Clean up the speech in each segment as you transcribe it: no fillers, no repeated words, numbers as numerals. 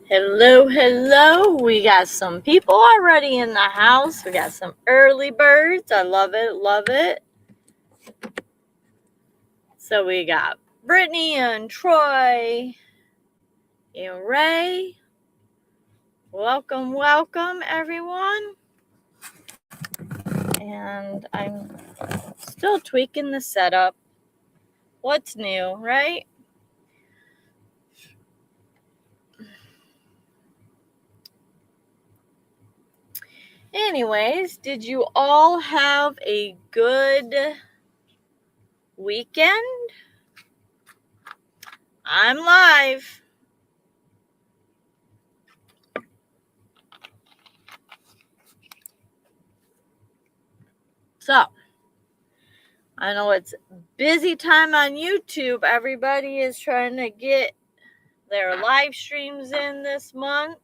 Hello, hello. We got some people already in the house. We got some early birds. I love it, love it. So we got Brittany and Troy and Ray. Welcome, welcome, everyone. And I'm still tweaking the setup. What's new, right? Anyways, did you all have a good weekend? I'm live. So, I know it's busy time on YouTube. Everybody is trying to get their live streams in this month.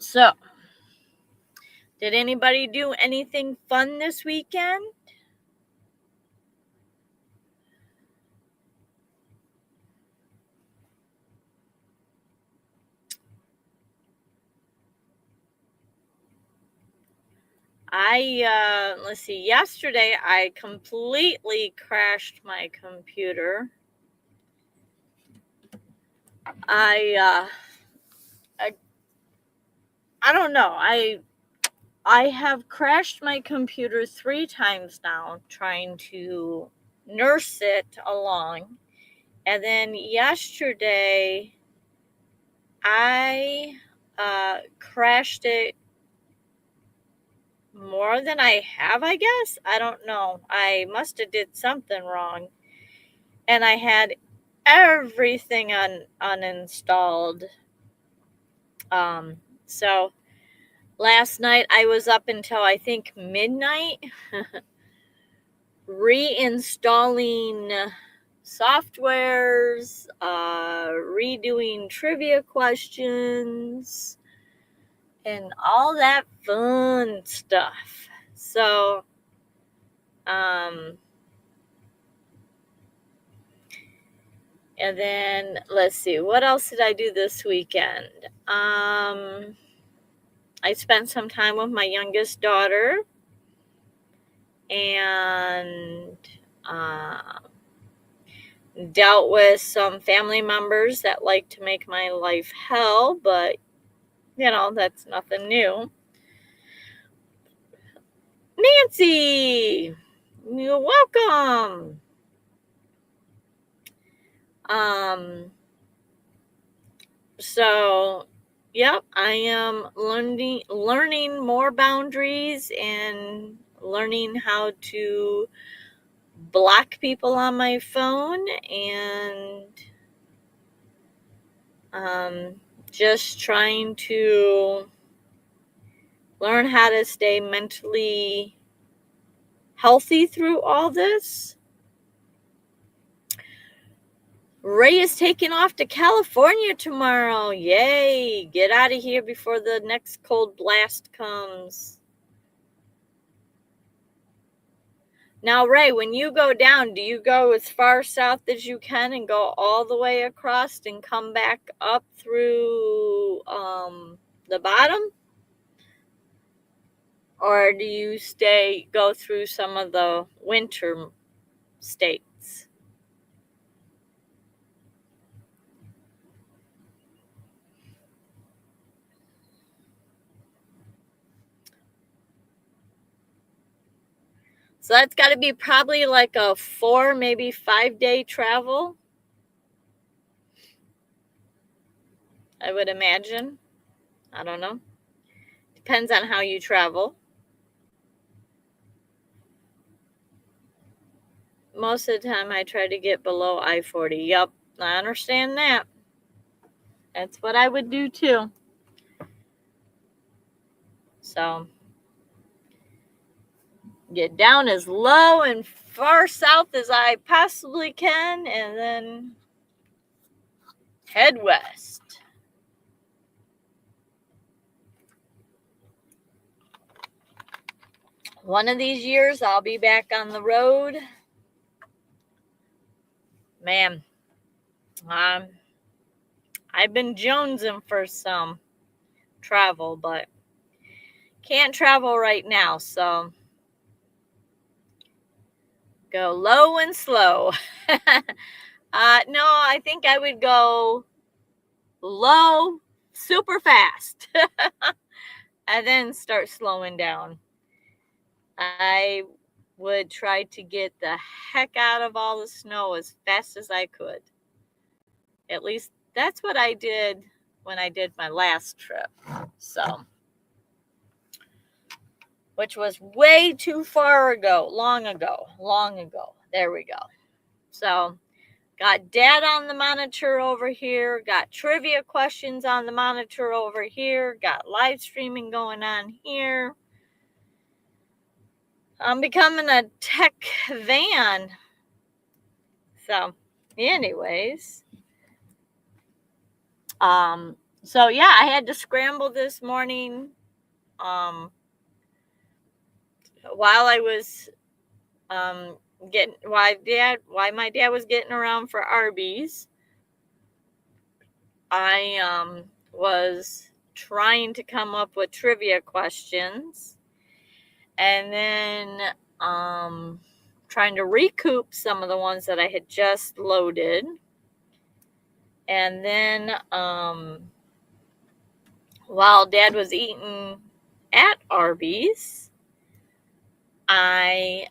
So, did anybody do anything fun this weekend? Let's see, yesterday I completely crashed my computer. I don't know. I have crashed my computer 3 times now trying to nurse it along. And then yesterday I crashed it more than I have, I guess. I don't know. I must have did something wrong. And I had everything uninstalled. So last night I was up until I think midnight reinstalling softwares, redoing trivia questions, and all that fun stuff. So, and then let's see, what else did I do this weekend? I spent some time with my youngest daughter and dealt with some family members that like to make my life hell, but you know, that's nothing new. Nancy, you're welcome. So, yep, I am learning more boundaries and learning how to block people on my phone and just trying to learn how to stay mentally healthy through all this. Ray is taking off to California tomorrow. Yay! Get out of here before the next cold blast comes. Now, Ray, when you go down, do you go as far south as you can and go all the way across and come back up through the bottom? Or do you go through some of the winter states? So that's got to be probably like a 4, maybe 5-day travel, I would imagine. I don't know. Depends on how you travel. Most of the time I try to get below I-40. Yep, I understand that. That's what I would do too. So get down as low and far south as I possibly can and then head west. One of these years I'll be back on the road. Man, I've been jonesing for some travel, but can't travel right now, so go low and slow. No, I think I would go low super fast and then start slowing down. I would try to get the heck out of all the snow as fast as I could. At least that's what I did when I did my last trip. So, which was way too far ago, long ago. There we go. So, got Dad on the monitor over here, got trivia questions on the monitor over here, got live streaming going on here. I'm becoming a tech van. So, anyways, so yeah, I had to scramble this morning, while I was, why my dad was getting around for Arby's. I, was trying to come up with trivia questions, and then, trying to recoup some of the ones that I had just loaded. And then, while Dad was eating at Arby's, I,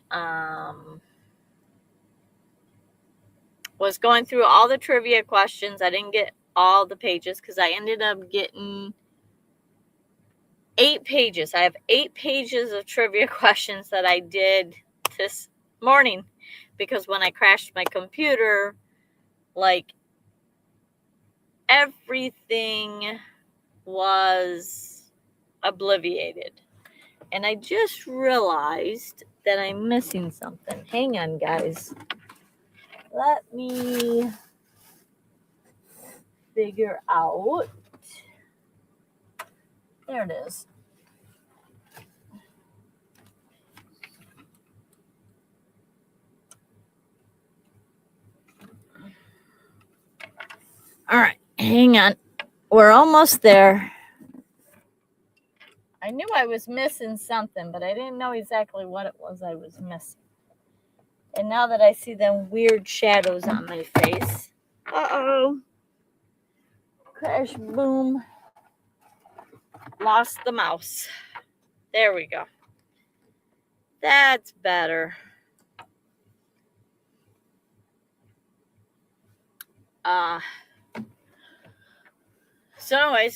was going through all the trivia questions. I didn't get all the pages because I ended up getting 8 pages. I have 8 pages of trivia questions that I did this morning, because when I crashed my computer, like, everything was obliterated. And I just realized that I'm missing something. Hang on, guys. Let me figure out. There it is. All right, hang on. We're almost there. I knew I was missing something, but I didn't know exactly what it was I was missing. And now that I see them weird shadows on my face. Uh-oh. Crash, boom. Lost the mouse. There we go. That's better. So anyway,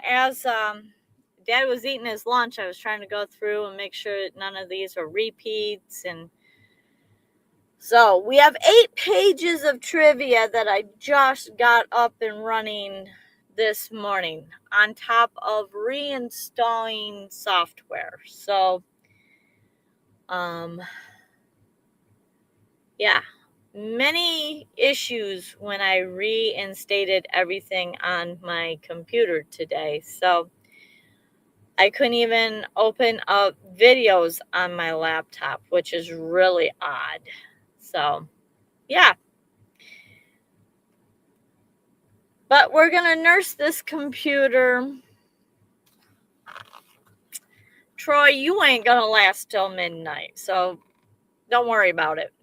as Dad was eating his lunch, I was trying to go through and make sure that none of these are repeats. And so we have 8 pages of trivia that I just got up and running this morning, on top of reinstalling software. So, yeah, many issues when I reinstated everything on my computer today. So I couldn't even open up videos on my laptop, which is really odd. So, yeah. But we're going to nurse this computer. Troy, you ain't going to last till midnight, so don't worry about it.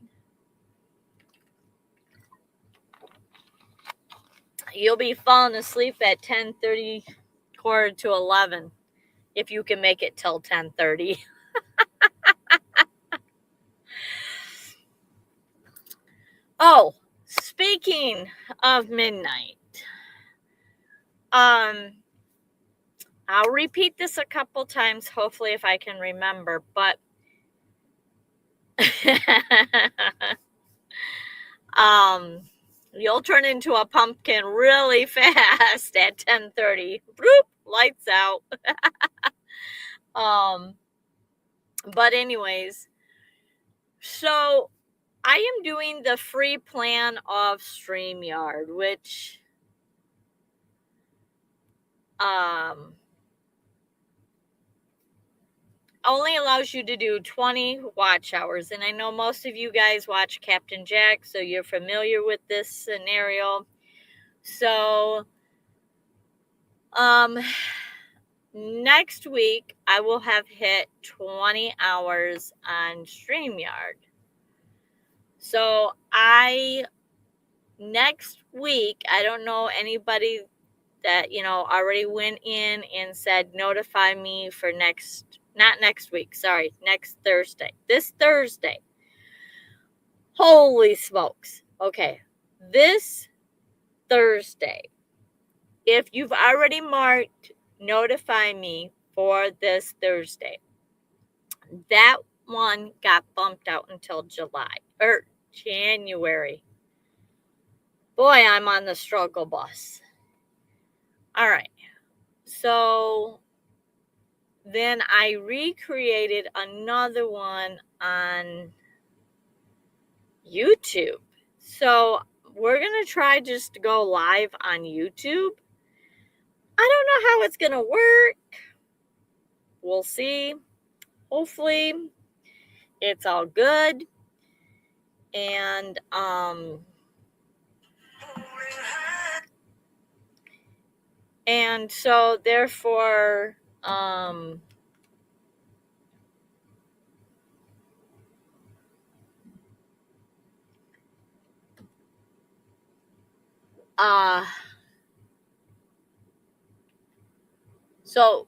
You'll be falling asleep at 10:30, quarter to 11, if you can make it till 10:30. Oh, speaking of midnight, I'll repeat this a couple times, hopefully, if I can remember, but you'll turn into a pumpkin really fast at 10:30. Bloop, lights out. But anyways, so I am doing the free plan of StreamYard, which only allows you to do 20 watch hours. And I know most of you guys watch Captain Jack, so you're familiar with this scenario. So Next week I will have hit 20 hours on StreamYard. So next week, I don't know anybody that, already went in and said, notify me for not next week, sorry, next Thursday. This Thursday. Holy smokes. Okay. This Thursday, if you've already marked, notify me for this Thursday. That one got bumped out until January. Boy, I'm on the struggle bus. All right. So then I recreated another one on YouTube. So we're going to try just to go live on YouTube. I don't know how it's going to work. We'll see. Hopefully it's all good. And so therefore, so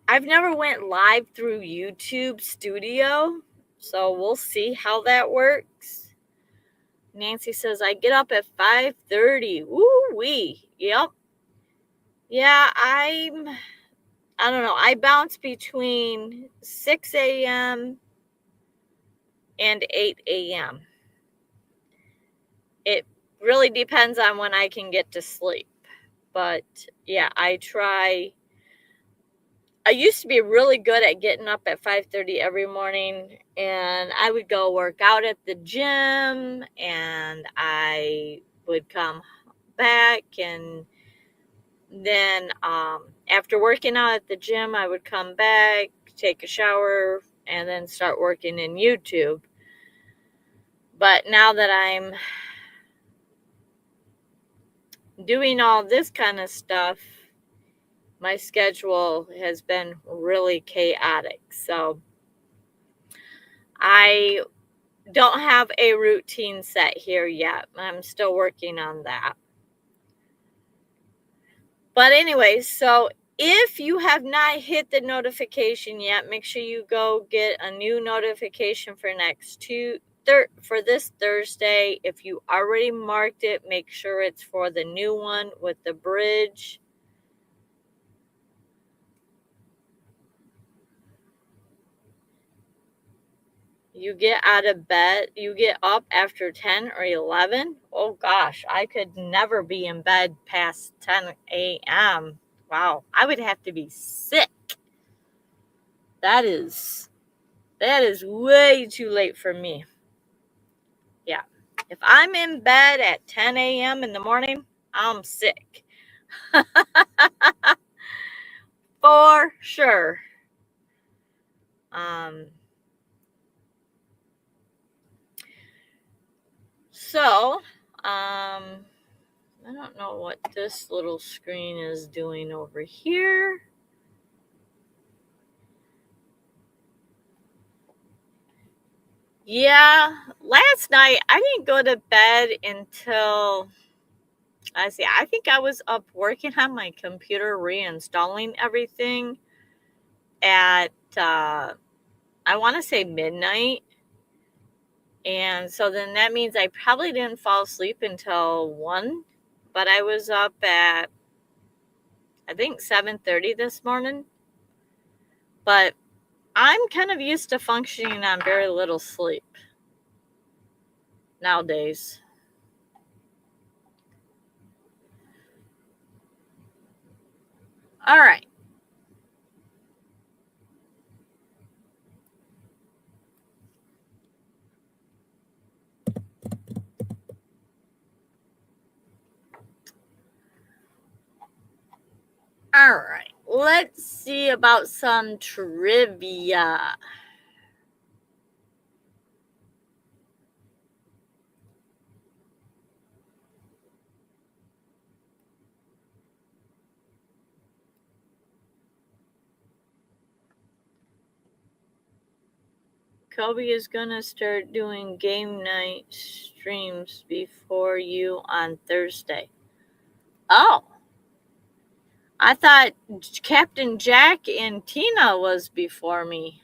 I've never went live through YouTube Studio, so we'll see how that works. Nancy says, I get up at 5:30. Woo-wee. Yep. Yeah, I don't know. I bounce between 6 a.m. and 8 a.m. It really depends on when I can get to sleep. But yeah, I used to be really good at getting up at 5:30 every morning, and I would go work out at the gym, and I would come back, and then after working out at the gym, I would come back, take a shower, and then start working in YouTube. But now that I'm doing all this kind of stuff, my schedule has been really chaotic. So I don't have a routine set here yet. I'm still working on that. But anyway, so if you have not hit the notification yet, make sure you go get a new notification for for this Thursday. If you already marked it, make sure it's for the new one with the bridge. You get out of bed, you get up after 10 or 11. Oh gosh, I could never be in bed past 10 a.m. Wow, I would have to be sick. That is way too late for me. Yeah. If I'm in bed at 10 a.m. in the morning, I'm sick. For sure. So, I don't know what this little screen is doing over here. Yeah, last night I didn't go to bed until, I think I was up working on my computer, reinstalling everything at, I want to say midnight. And so then that means I probably didn't fall asleep until 1, but I was up at, I think 7:30 this morning. But I'm kind of used to functioning on very little sleep nowadays. All right. All right. Let's see about some trivia. Kobe is gonna start doing game night streams before you on Thursday. Oh, I thought Captain Jack and Tina was before me.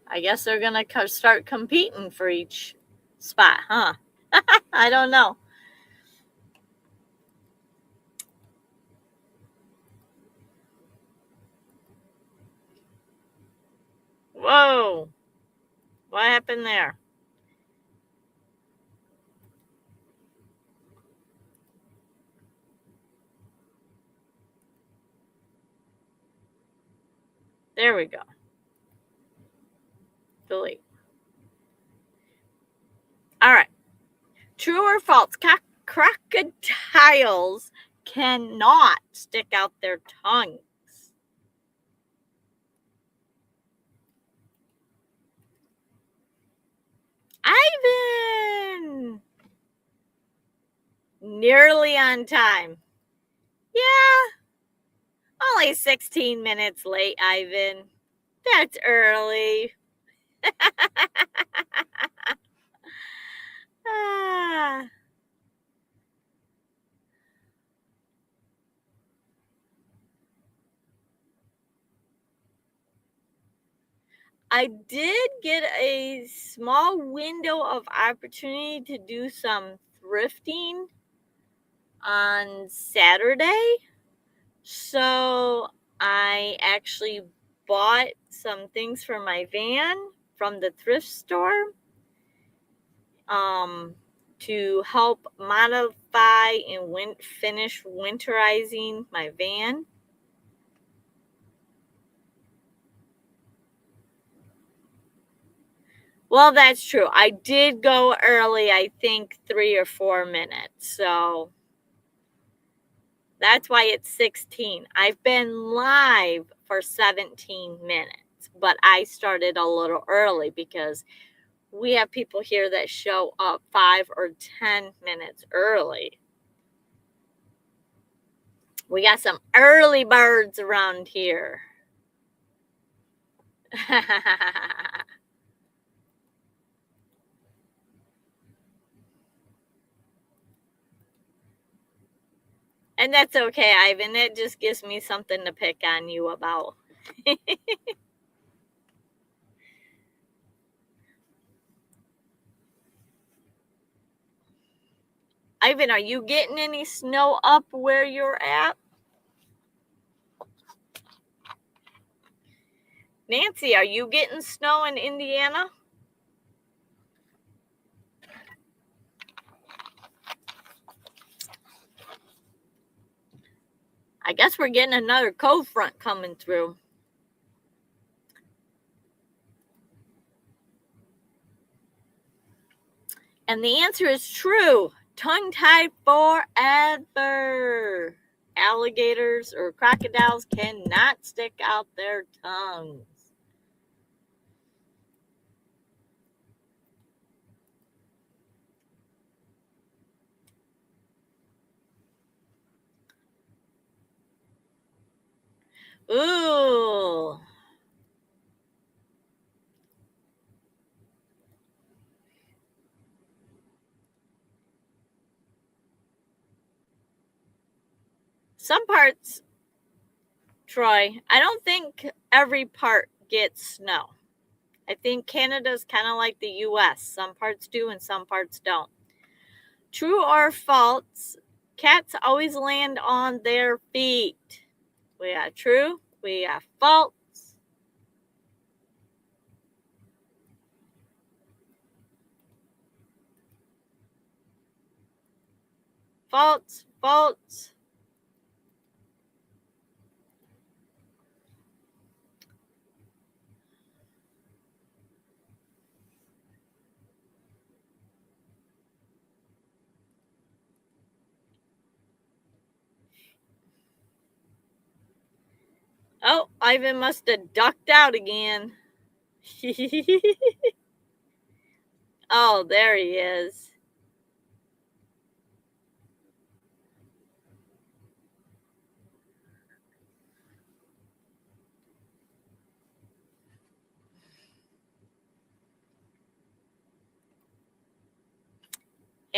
I guess they're gonna start competing for each spot, huh? I don't know. Whoa, what happened there? There we go. Delete. All right. True or false? Crocodiles cannot stick out their tongues. Ivan! Nearly on time. Yeah, only 16 minutes late, Ivan. That's early. Ah. I did get a small window of opportunity to do some thrifting on Saturday. So I actually bought some things for my van from the thrift store to help modify and finish winterizing my van. Well, that's true. I did go early, I think 3 or 4 minutes. So that's why it's 16. I've been live for 17 minutes, but I started a little early because we have people here that show up 5 or 10 minutes early. We got some early birds around here. And that's okay, Ivan. It just gives me something to pick on you about. Ivan, are you getting any snow up where you're at? Nancy, are you getting snow in Indiana? I guess we're getting another cold front coming through. And the answer is true. Tongue-tied forever. Alligators or crocodiles cannot stick out their tongues. Ooh. Some parts, Troy, I don't think every part gets snow. I think Canada's kind of like the US. Some parts do and some parts don't. True or false, cats always land on their feet. We are true, we are false. False, false. Oh, Ivan must have ducked out again. Oh, there he is.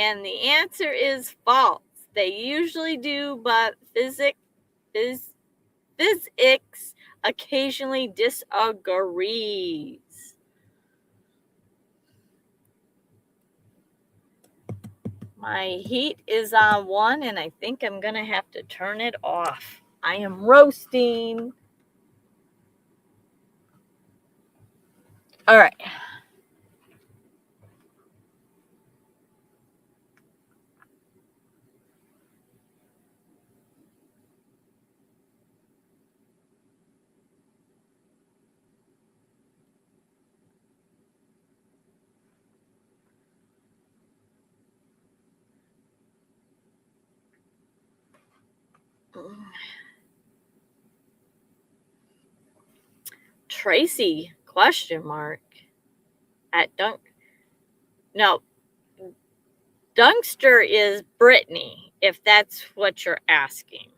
And the answer is false. They usually do, but physics occasionally disagrees. My heat is on 1, and I think I'm going to have to turn it off. I am roasting. All right. Tracy, question mark. At No, Dunkster is Brittany, if that's what you're asking.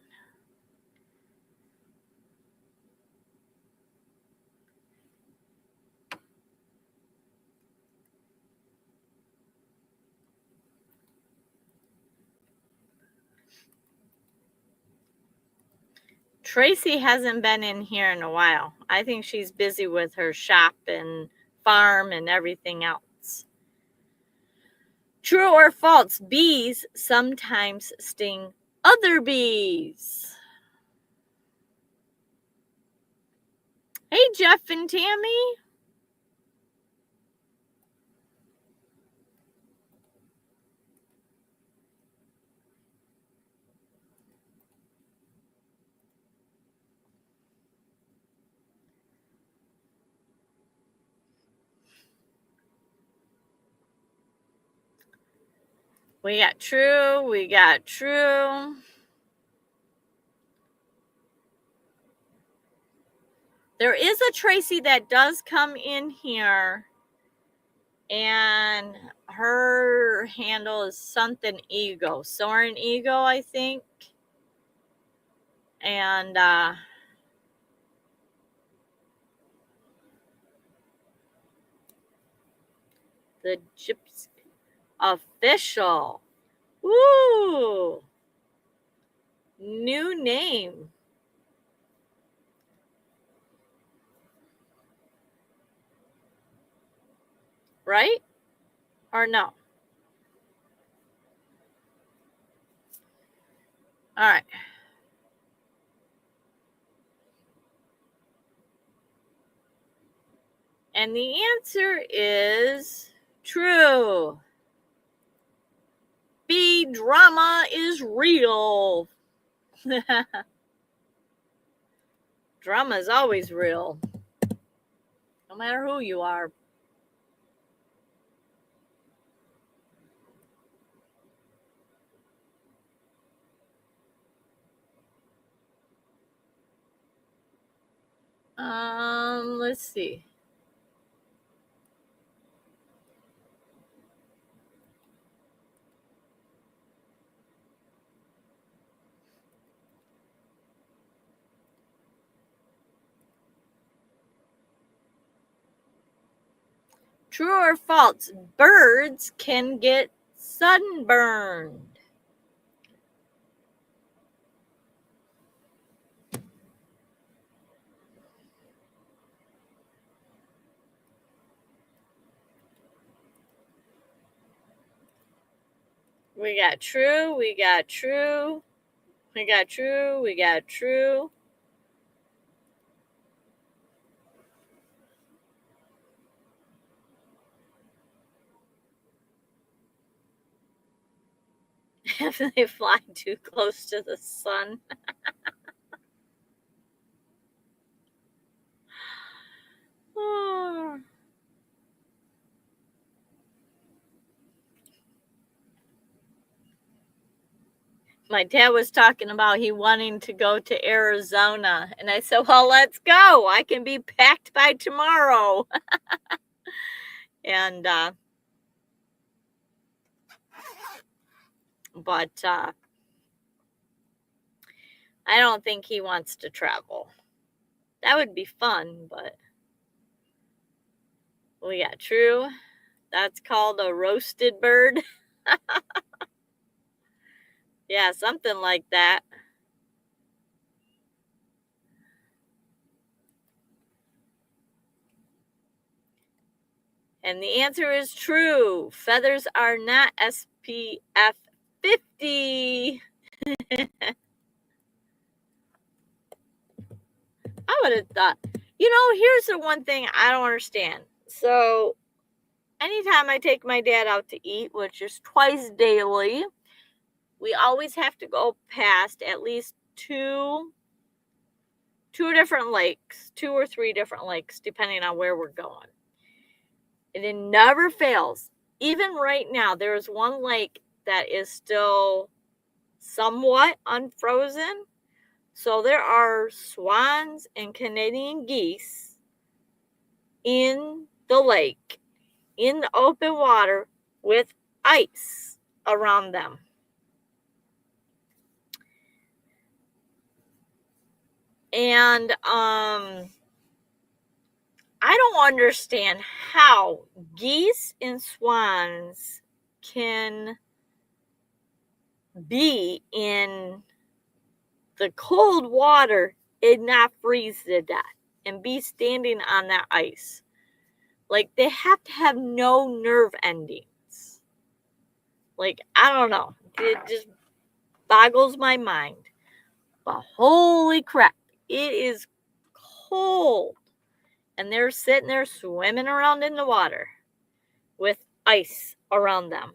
Tracy hasn't been in here in a while. I think she's busy with her shop and farm and everything else. True or false, bees sometimes sting other bees. Hey, Jeff and Tammy. We got true. We got true. There is a Tracy that does come in here, and her handle is something ego, Soaring Ego, I think. And the Gypsy official. Woo! New name. Right? Or no? All right. And the answer is true. B, drama is real. Drama is always real, no matter who you are. Let's see. True or false? Birds can get sunburned. We got true. We got true. We got true. We got true. If they fly too close to the sun. Oh. My dad was talking about he wanting to go to Arizona. And I said, well, let's go. I can be packed by tomorrow. And, but I don't think he wants to travel. That would be fun, but we got true. That's called a roasted bird. Yeah, something like that. And the answer is true. Feathers are not SPF 50. I would have thought, here's the one thing I don't understand. So, anytime I take my dad out to eat, which is twice daily, we always have to go past at least two different lakes, 2 or 3 different lakes, depending on where we're going. And it never fails. Even right now, there is one lake that is still somewhat unfrozen. So there are swans and Canadian geese in the lake, in the open water, with ice around them. And I don't understand how geese and swans can be in the cold water and not freeze to death and be standing on that ice. Like, they have to have no nerve endings. Like, I don't know. It just boggles my mind. But holy crap, it is cold. And they're sitting there swimming around in the water with ice around them.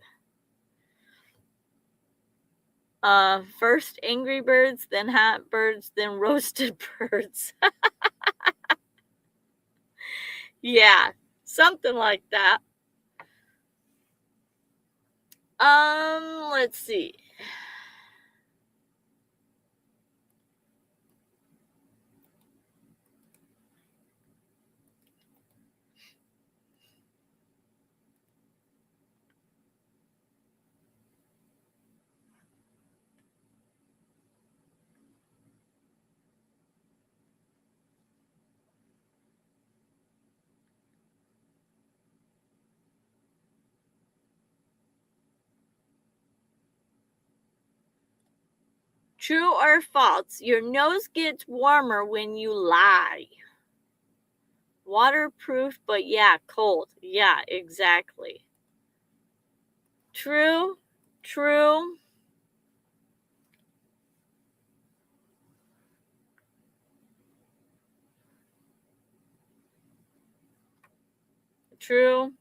First angry birds, then hot birds, then roasted birds. Yeah, something like that. Let's see. True or false? Your nose gets warmer when you lie. Waterproof, but yeah, cold. Yeah, exactly. True. True. True.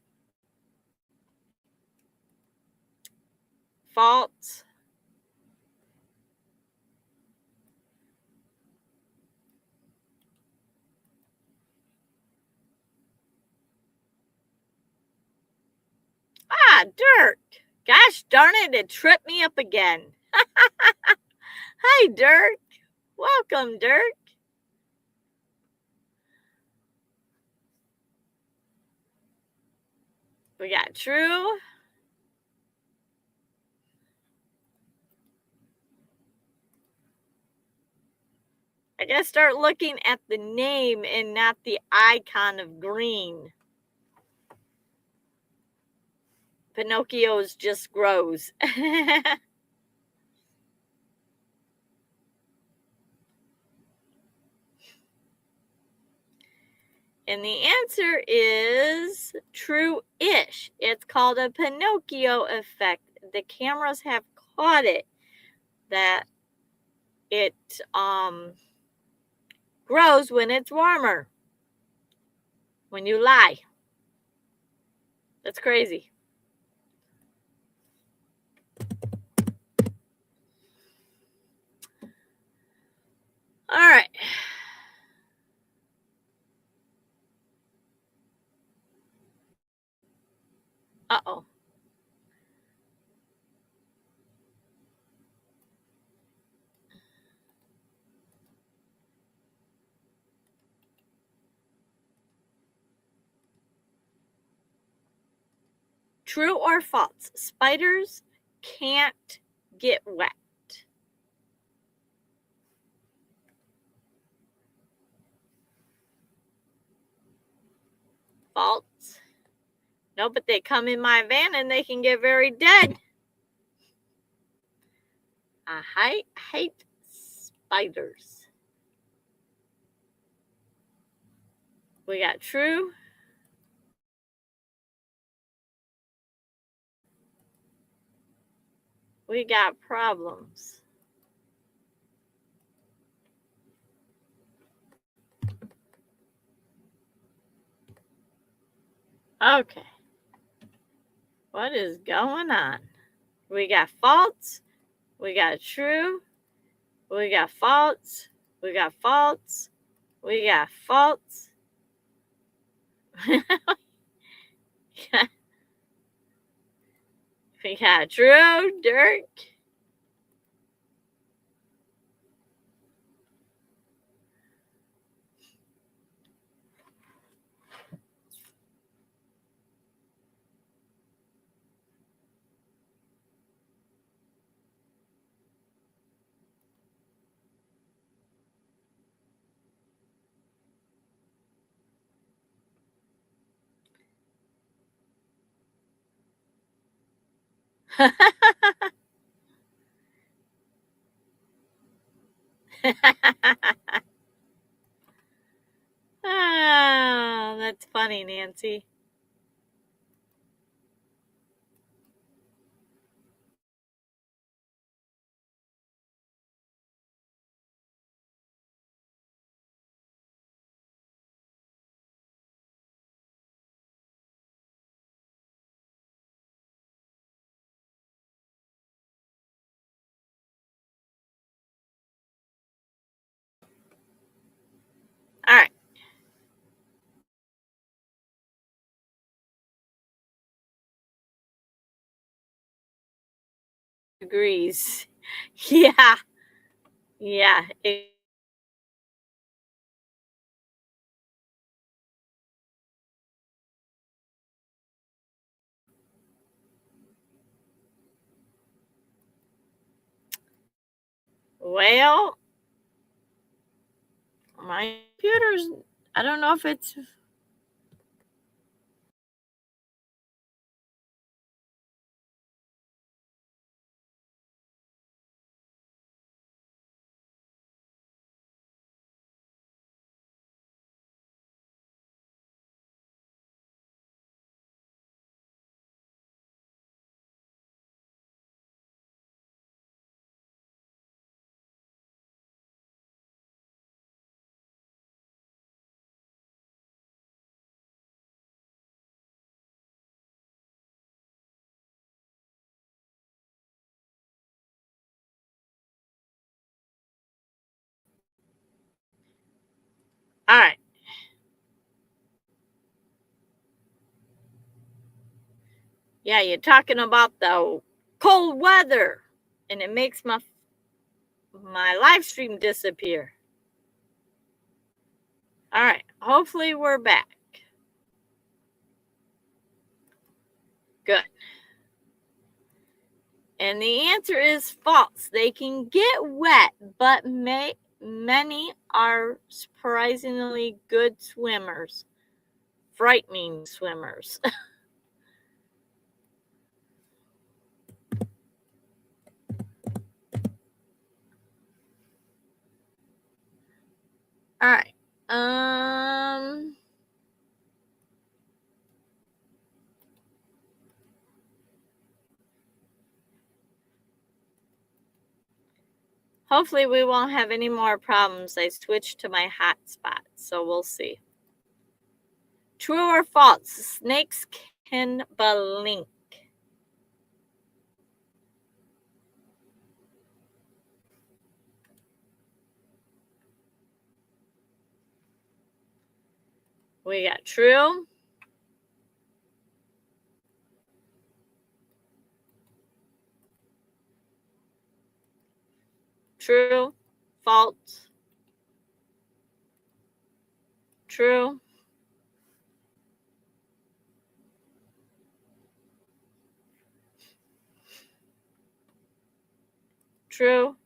False. Ah, Dirk. Gosh darn it, it tripped me up again. Hi, Dirk. Welcome, Dirk. We got true. I gotta start looking at the name and not the icon of green. Pinocchio's just grows. And the answer is true-ish. It's called a Pinocchio effect. The cameras have caught it, that it grows when it's warmer, when you lie. That's crazy. All right. Uh-oh. True or false? Spiders can't get wet. False. No, but they come in my van and they can get very dead. I hate spiders. We got true. We got problems. Okay. What is going on? We got false. We got true. We got false. We got false. We got false. We got true, Dirk. Ah, that's funny, Nancy. All right. Agrees. Yeah. Yeah. Well, my computer's, I don't know if it's, all right. Yeah, you're talking about the cold weather, and it makes my live stream disappear. All right. Hopefully we're back. Good. And the answer is false. They can get wet, but many are surprisingly good swimmers. Frightening swimmers. All right. Hopefully we won't have any more problems. I switched to my hotspot, so we'll see. True or false? Snakes can blink. We got true. True. False. True. True.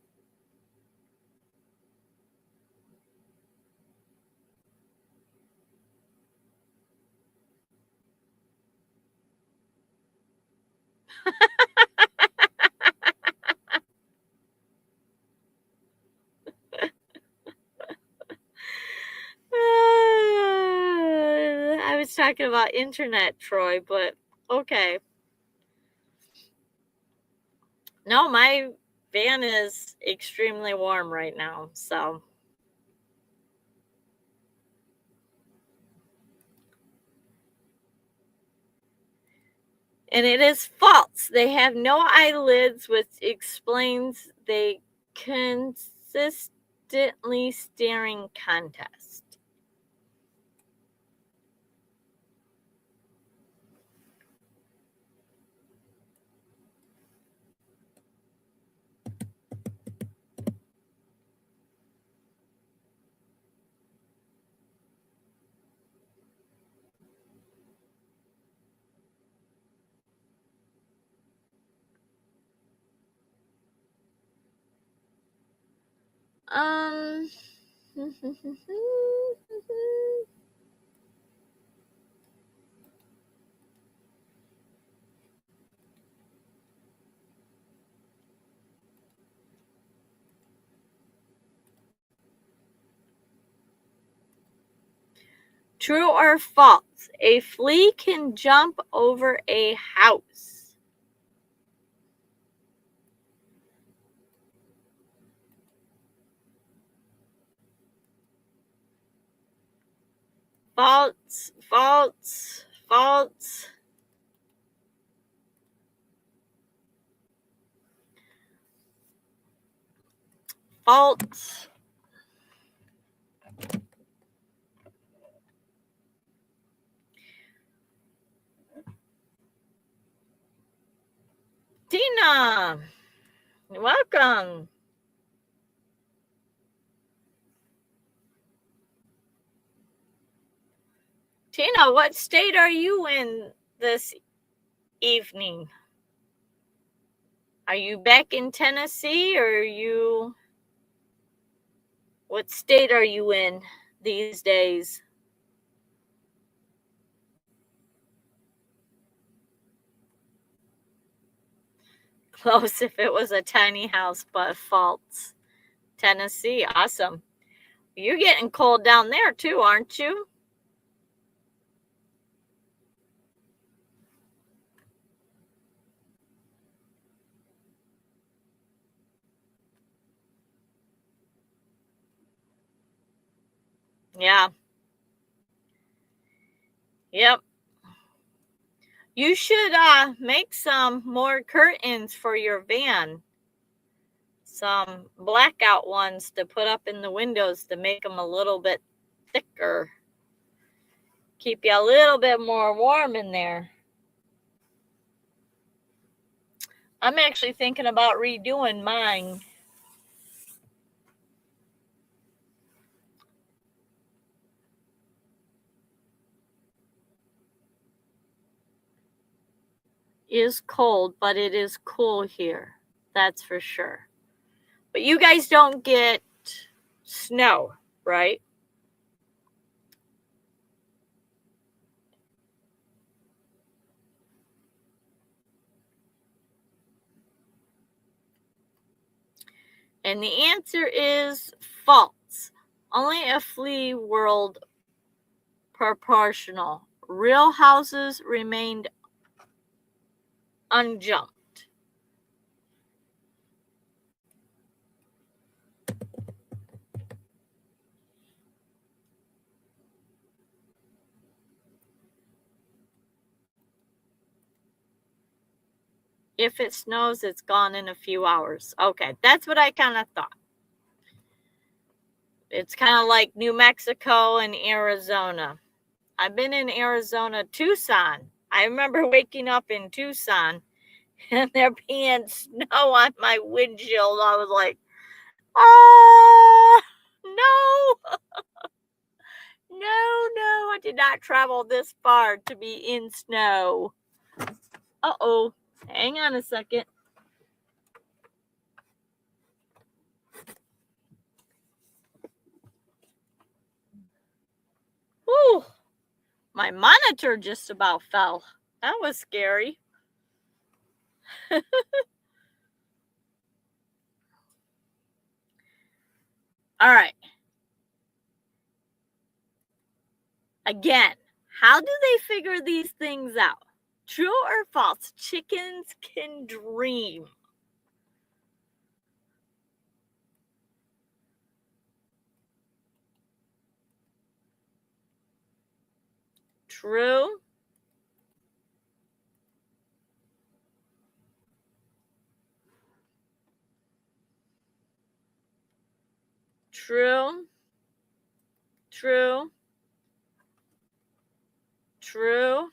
talking about internet, Troy, but okay. No, my van is extremely warm right now, so. And it is false. They have no eyelids, which explains they consistently staring contest. Um. True or false? A flea can jump over a house. False, false, false. False. Tina, welcome. Tina, what state are you in this evening? Are you back in Tennessee, or are you... What state are you in these days? Close if it was a tiny house, but false. Tennessee, awesome. You're getting cold down there too, aren't you? Yeah. Yep. You should make some more curtains for your van. Some blackout ones to put up in the windows to make them a little bit thicker. Keep you a little bit more warm in there. I'm actually thinking about redoing mine. Is cold, but it is cool here. That's for sure. But you guys don't get snow, right? And the answer is false. Only a flea world proportional. Real houses remained unjumped. If it snows, it's gone in a few hours. Okay, that's what I kind of thought. It's kind of like New Mexico and Arizona. I've been in Arizona, Tucson. I remember waking up in Tucson and there being snow on my windshield. I was like, oh, no. No, I did not travel this far to be in snow. Uh-oh. Hang on a second. Whew. My monitor just about fell. That was scary. All right. Again, How do they figure these things out? True or false? Chickens can dream. True. True. True. True.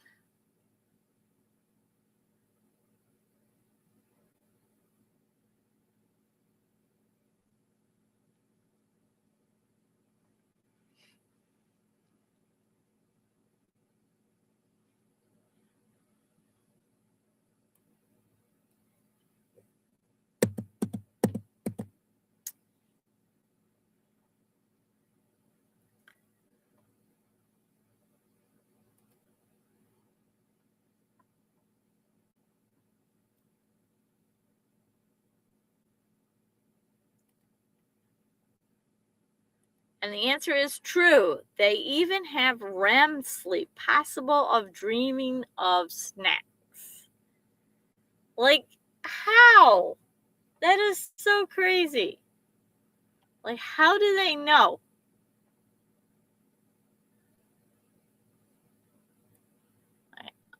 And the answer is true. They even have REM sleep, possible of dreaming of snacks. Like, how? That is so crazy. Like, how do they know?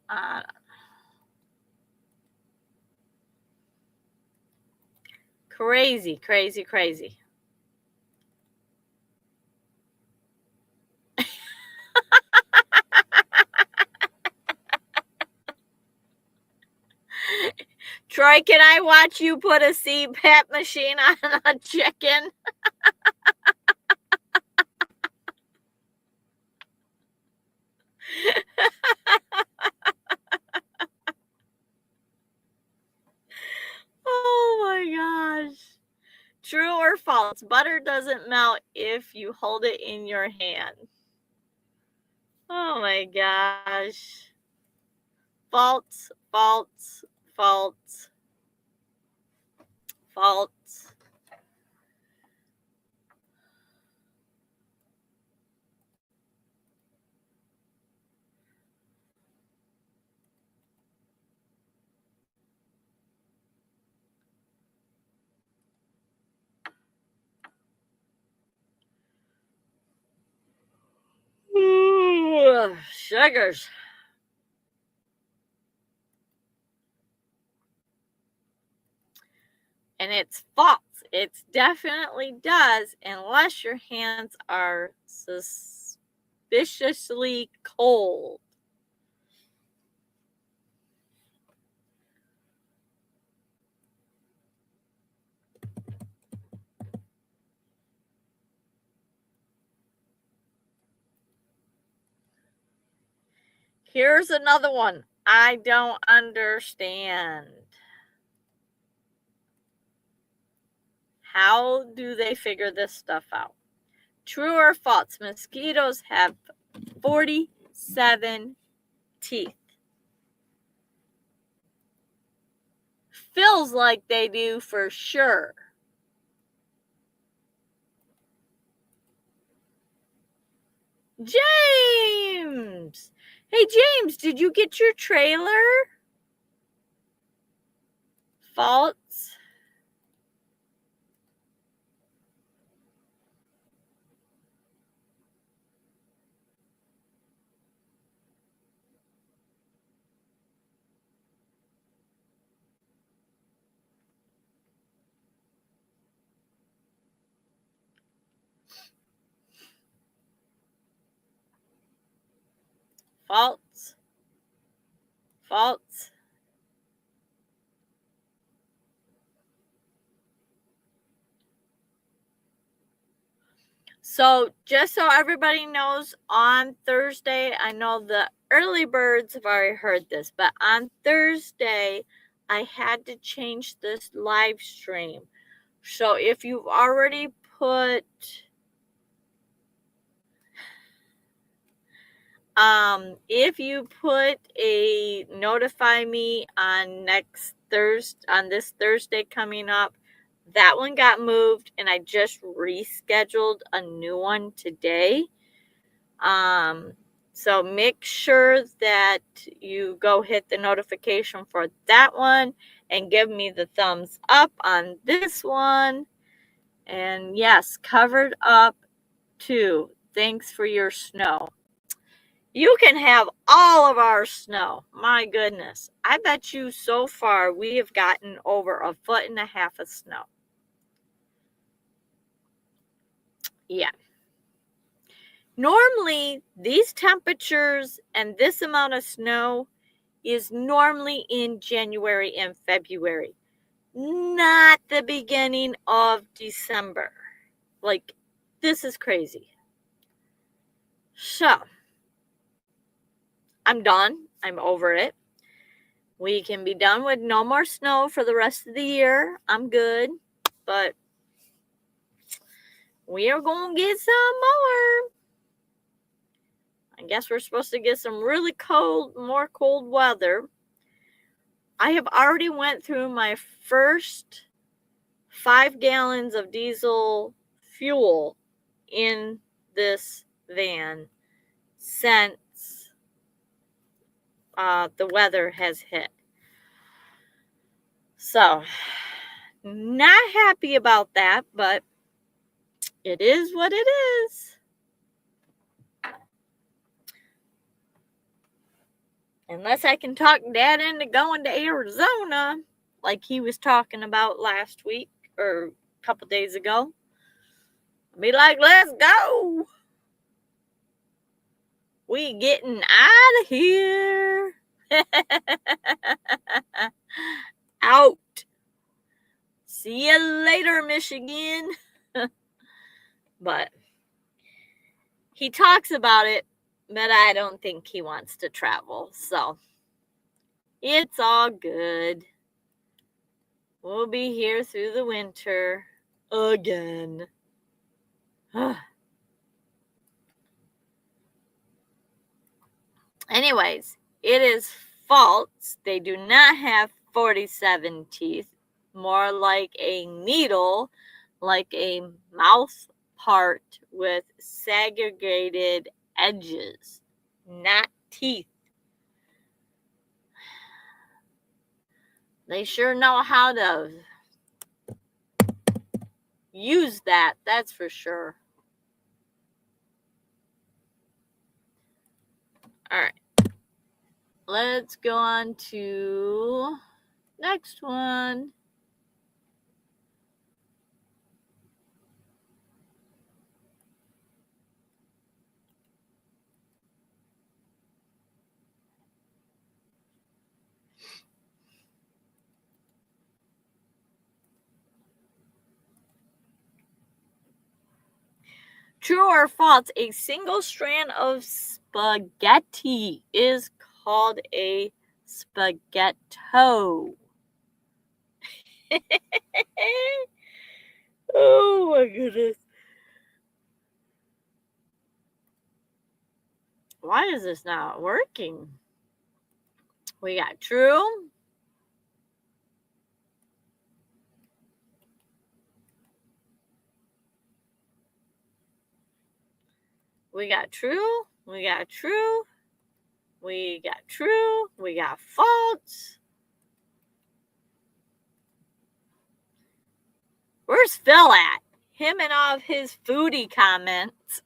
Uh, crazy, crazy, crazy. Troy, can I watch you put a CPAP machine on a chicken? Oh my gosh. True or false? Butter doesn't melt if you hold it in your hand. Oh my gosh. False, false, false, false. Ooh, sugars. And it's false. It definitely does, unless your hands are suspiciously cold. Here's another one I don't understand. How do they figure this stuff out? True or false? Mosquitoes have 47 teeth. Feels like they do for sure. James! Hey, James, did you get your trailer? False. False. False. So, just so everybody knows, on Thursday, I know the early birds have already heard this, but on Thursday, I had to change this live stream. So, if you've already put if you put a notify me on this Thursday coming up, that one got moved and I just rescheduled a new one today. So make sure that you go hit the notification for that one and give me the thumbs up on this one. And yes, covered up too. Thanks for your snow. You can have all of our snow. My goodness. I bet you so far we have gotten over 1.5 feet of snow. Yeah. Normally, these temperatures and this amount of snow is normally in January and February, not the beginning of December. Like, this is crazy. So, I'm done. I'm over it. We can be done with no more snow for the rest of the year. I'm good. But we are going to get some more. I guess we're supposed to get some really cold, more cold weather. I have already went through my first 5 gallons of diesel fuel in this van since the weather has hit. So, not happy about that, but it is what it is. Unless I can talk Dad into going to Arizona, like he was talking about last week or a couple days ago. I'll be like, let's go. We getting out of here. Out. See you later, Michigan. But he talks about it, but I don't think he wants to travel. So it's all good. We'll be here through the winter again. Anyways, it is false. They do not have 47 teeth. More like a needle, like a mouth part with segregated edges, not teeth. They sure know how to use that, that's for sure. All right. Let's go on to next one. True or false, a single strand of spaghetti is called a spaghetto. Oh my goodness. Why is this not working? We got true. We got true. We got true. We got true. We got false. Where's Phil at? Him and all of his foodie comments.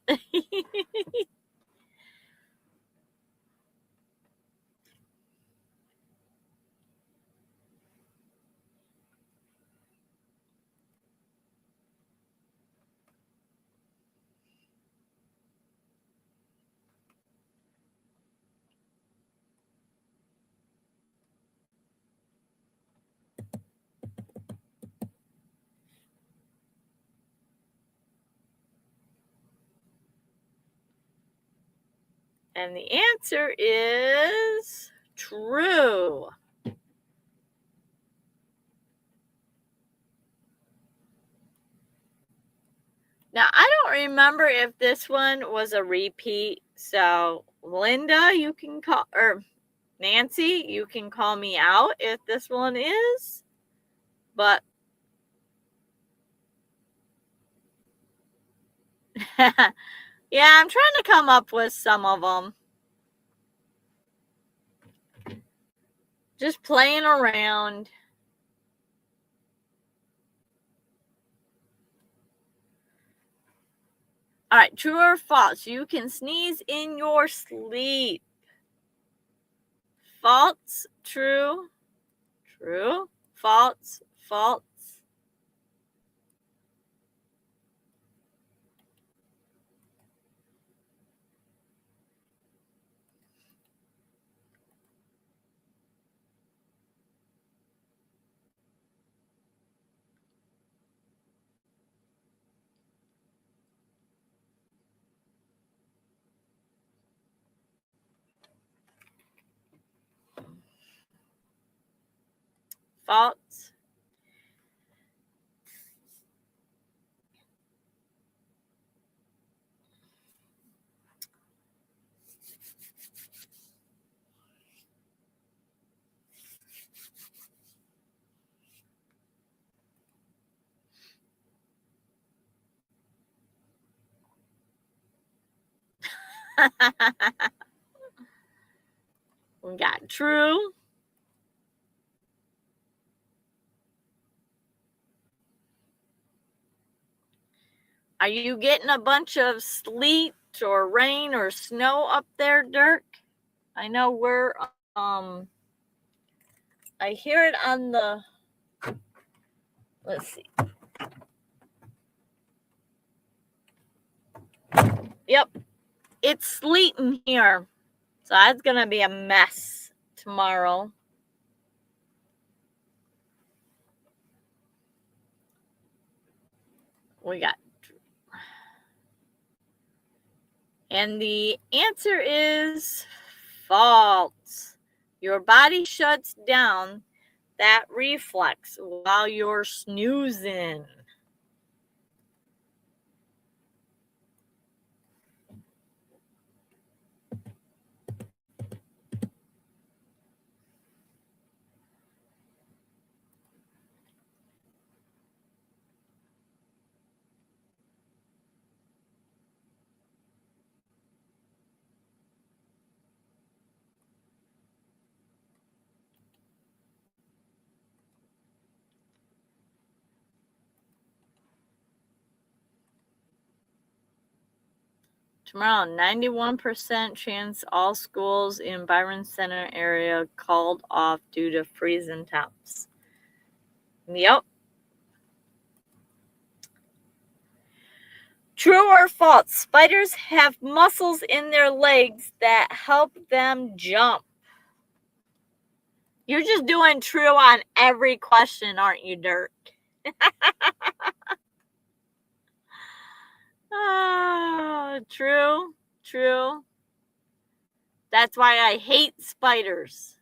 And the answer is true. Now, I don't remember if this one was a repeat. So, Linda, you can call, or Nancy, you can call me out if this one is. But, yeah, I'm trying to come up with some of them. Just playing around. All right, true or false? You can sneeze in your sleep. False, true, true, false, false. False. We got true. Are you getting a bunch of sleet or rain or snow up there, Dirk? I know we're I hear it on the, let's see. Yep. It's sleeting here. So that's going to be a mess tomorrow. We got, and the answer is false. Your body shuts down that reflex while you're snoozing. Tomorrow, 91% chance all schools in Byron Center area called off due to freezing temps. Yep. True or false? Spiders have muscles in their legs that help them jump. You're just doing true on every question, aren't you, Dirk? Oh, true, true. That's why I hate spiders.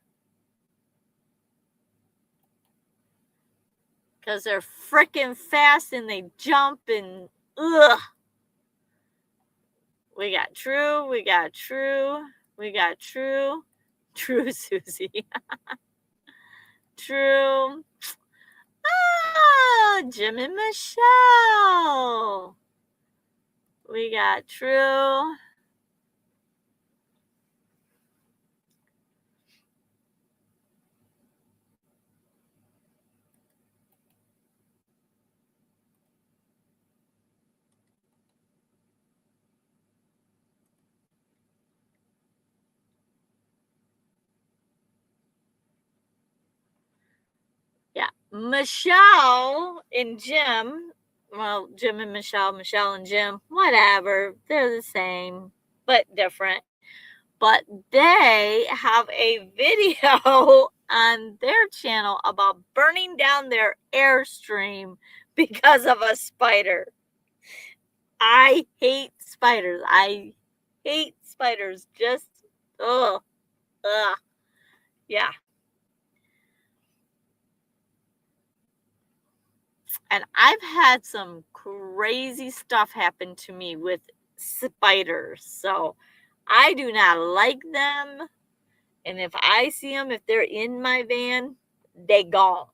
Because they're freaking fast and they jump and ugh. We got true, we got true, we got true. True, Susie. True. Ah, Jim and Michelle. We got true. Yeah, Michelle and Jim. Well, Jim and Michelle, Michelle and Jim, whatever. They're the same, but different. But they have a video on their channel about burning down their Airstream because of a spider. I hate spiders. I hate spiders. Just, ugh. Yeah. And I've had some crazy stuff happen to me with spiders. So I do not like them. And if I see them, if they're in my van, they gone.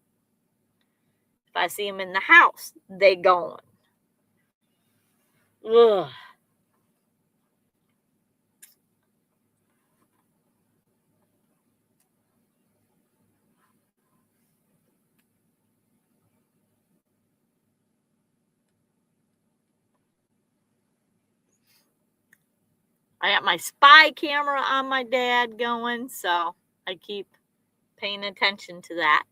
If I see them in the house, they gone. Ugh. I got my spy camera on my dad going, so I keep paying attention to that.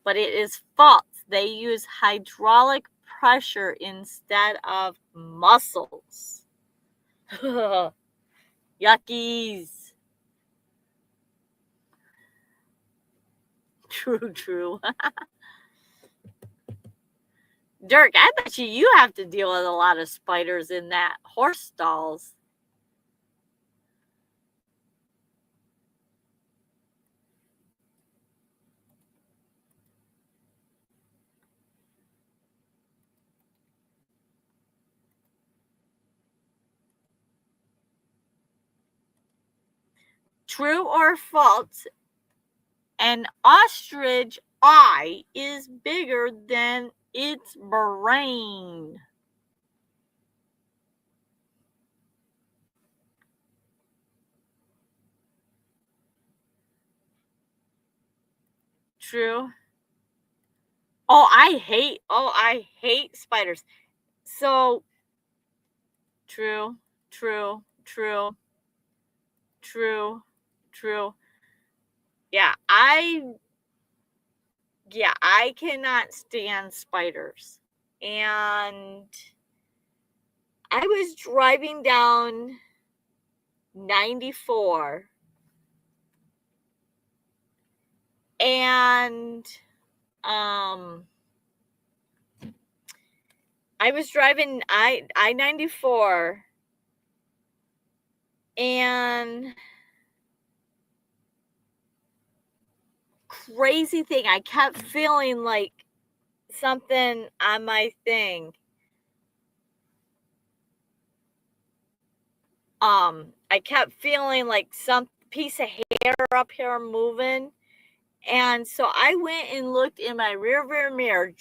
But it is false. They use hydraulic pressure instead of muscles. Yuckies. True. Dirk, I bet you have to deal with a lot of spiders in that horse stalls. True or false? An ostrich eye is bigger than its brain. True. I hate spiders. So true. Yeah, I cannot stand spiders. And I was driving down 94 and I was driving I-94 and crazy thing, I kept feeling like something on my thing. I kept feeling like some piece of hair up here moving. And so I went and looked in my rear mirror.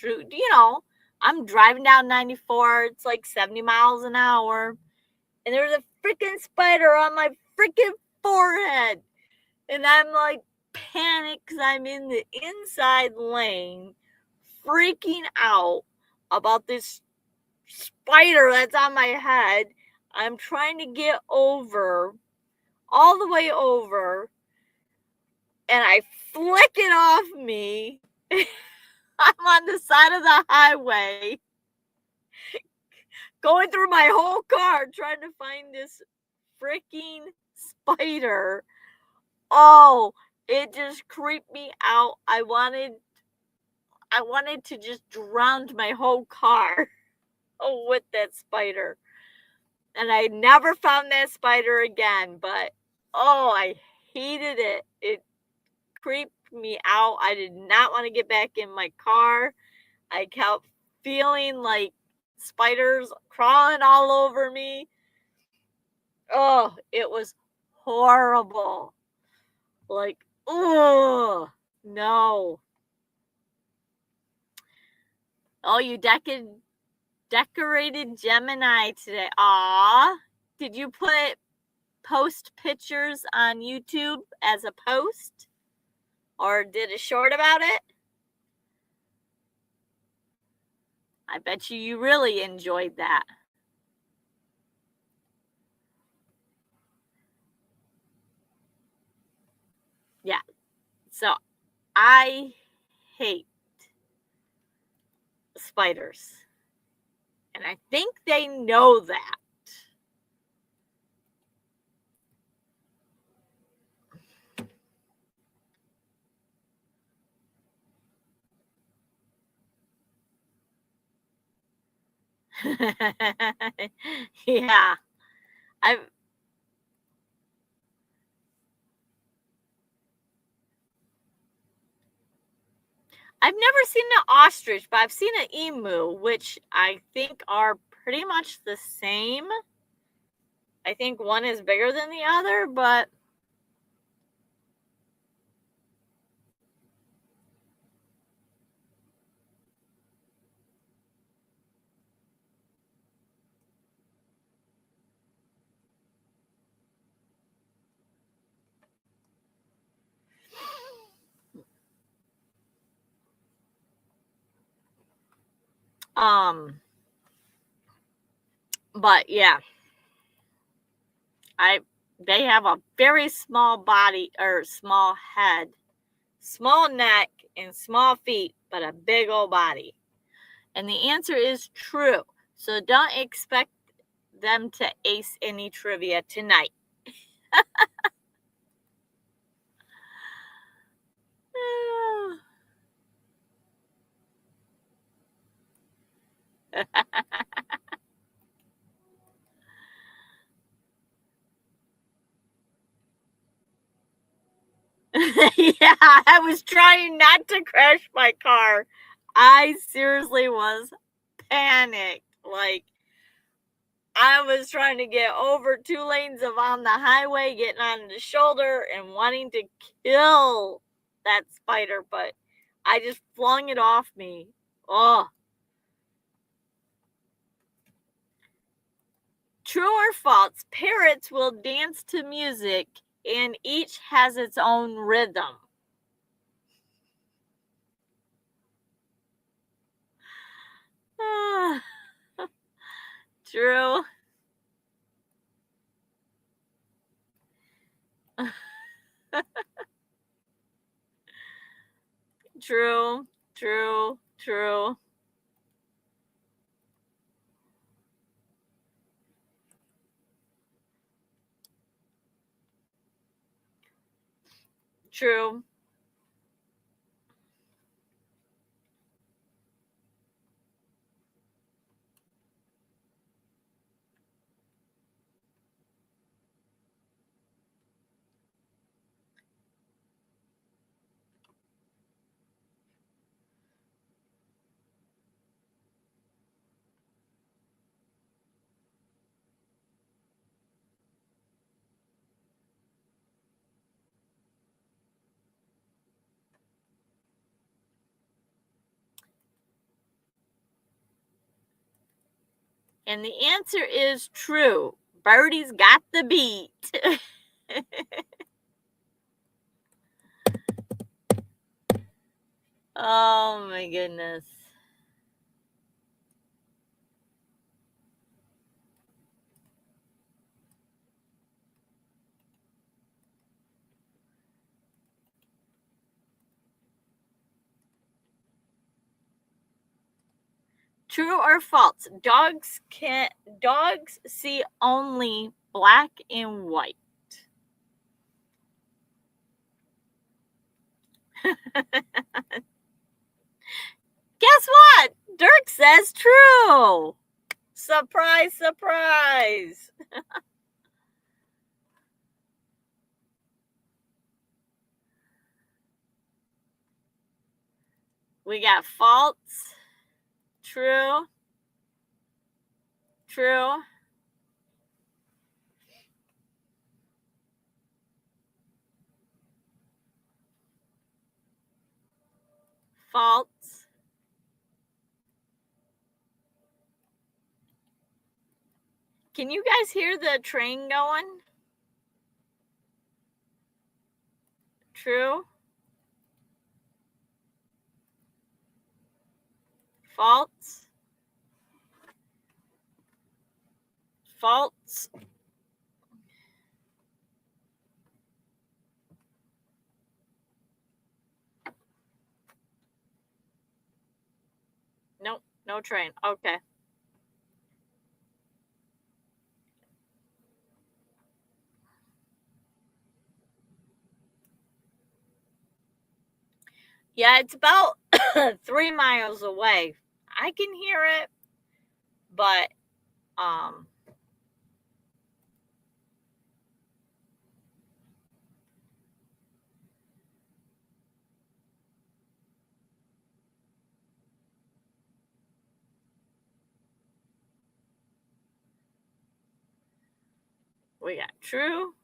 I'm driving down 94. It's like 70 miles an hour. And there's a freaking spider on my freaking forehead. And I'm like panicked because I'm in the inside lane, freaking out about this spider that's on my head. I'm trying to get over, all the way over, and I flick it off me. I'm on the side of the highway, going through my whole car trying to find this freaking spider. Oh, it just creeped me out. I wanted to just drown my whole car with that spider. And I never found that spider again, but I hated it. It creeped me out. I did not want to get back in my car. I kept feeling like spiders crawling all over me. Oh, it was horrible. Like, oh, no. Oh, you decorated Gemini today. Aw. Did you post pictures on YouTube as a post? Or did a short about it? I bet you really enjoyed that. Yeah. So I hate spiders. And I think they know that. Yeah. I've never seen an ostrich, but I've seen an emu, which I think are pretty much the same. I think one is bigger than the other, but but yeah. They have a very small body or small head, small neck, and small feet, but a big old body. And the answer is true. So don't expect them to ace any trivia tonight. Yeah, I was trying not to crash my car. I seriously was panicked. Like, I was trying to get over 2 lanes of on the highway, getting on the shoulder and wanting to kill that spider, but I just flung it off me. Oh. True or false, parrots will dance to music and each has its own rhythm. True. True. True. True. True. And the answer is true. Birdie's got the beat. Oh my goodness. True or false? Dogs see only black and white. Guess what? Dirk says true. Surprise, surprise. We got false, true, true, false. Can you guys hear the train going? True, false, false. Nope, no train. Okay. Yeah, it's about 3 miles away. I can hear it, but we got true,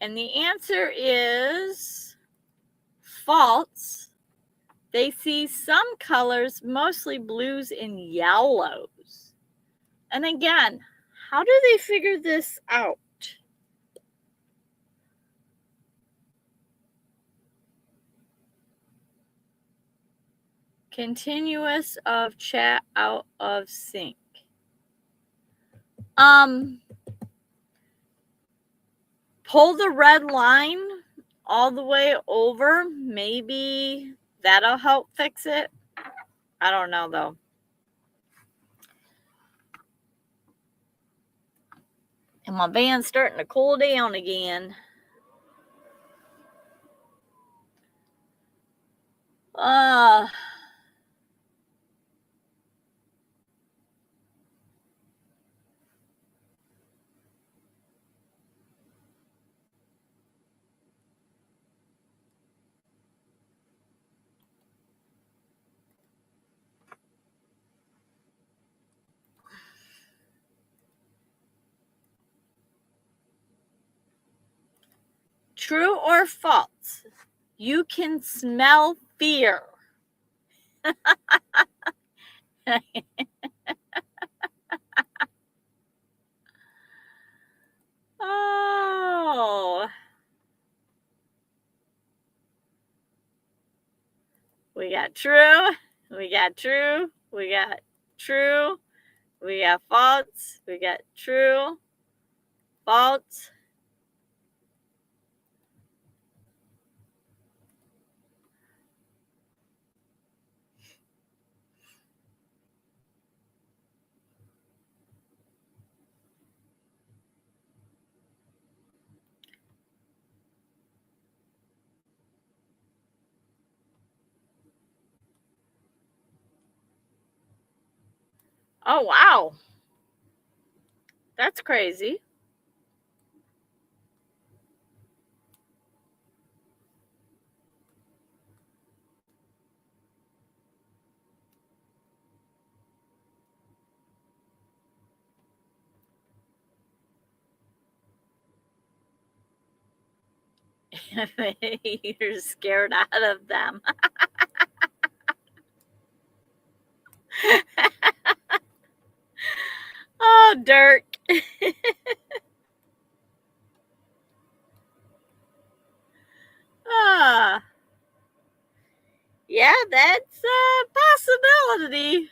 And the answer is false. They see some colors, mostly blues and yellows. And again, how do they figure this out? Continuous of chat out of sync. Pull the red line all the way over. Maybe that'll help fix it. I don't know though. And my van's starting to cool down again. True or false? You can smell fear. Oh. We got true. We got true. We got true. We got false. We got true. False. Oh, wow. That's crazy. You're scared out of them. Oh, Dirk. Ah. Yeah, that's a possibility.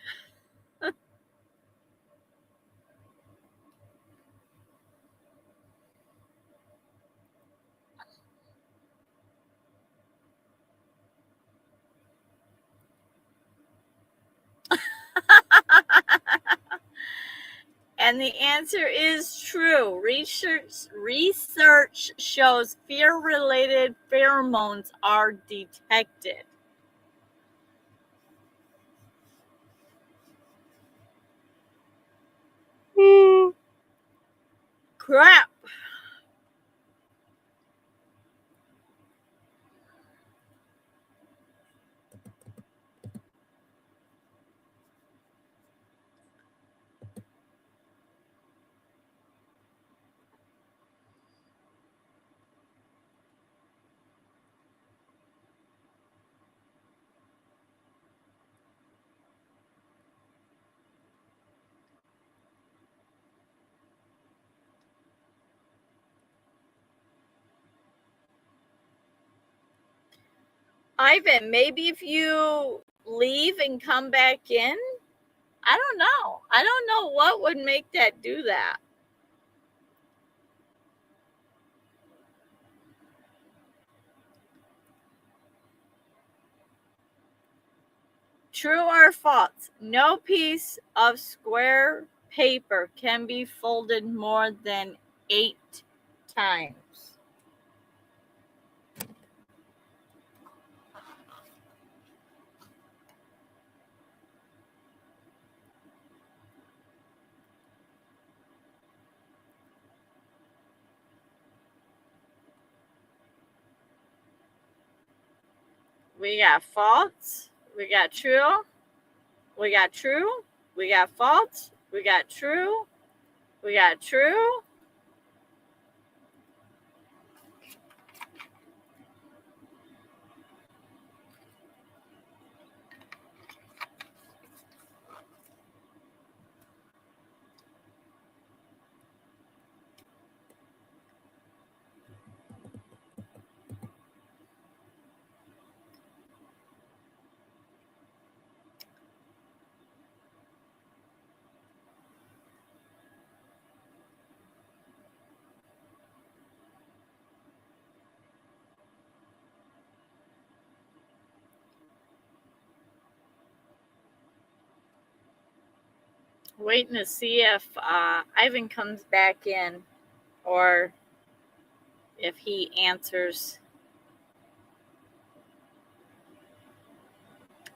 And the answer is true. Research shows fear-related pheromones are detected. Crap. Ivan, maybe if you leave and come back in, I don't know. I don't know what would make that do that. True or false? No piece of square paper can be folded more than 8 times. We got false. We got true. We got true. We got false. We got true. We got true. Waiting to see if Ivan comes back in or if he answers.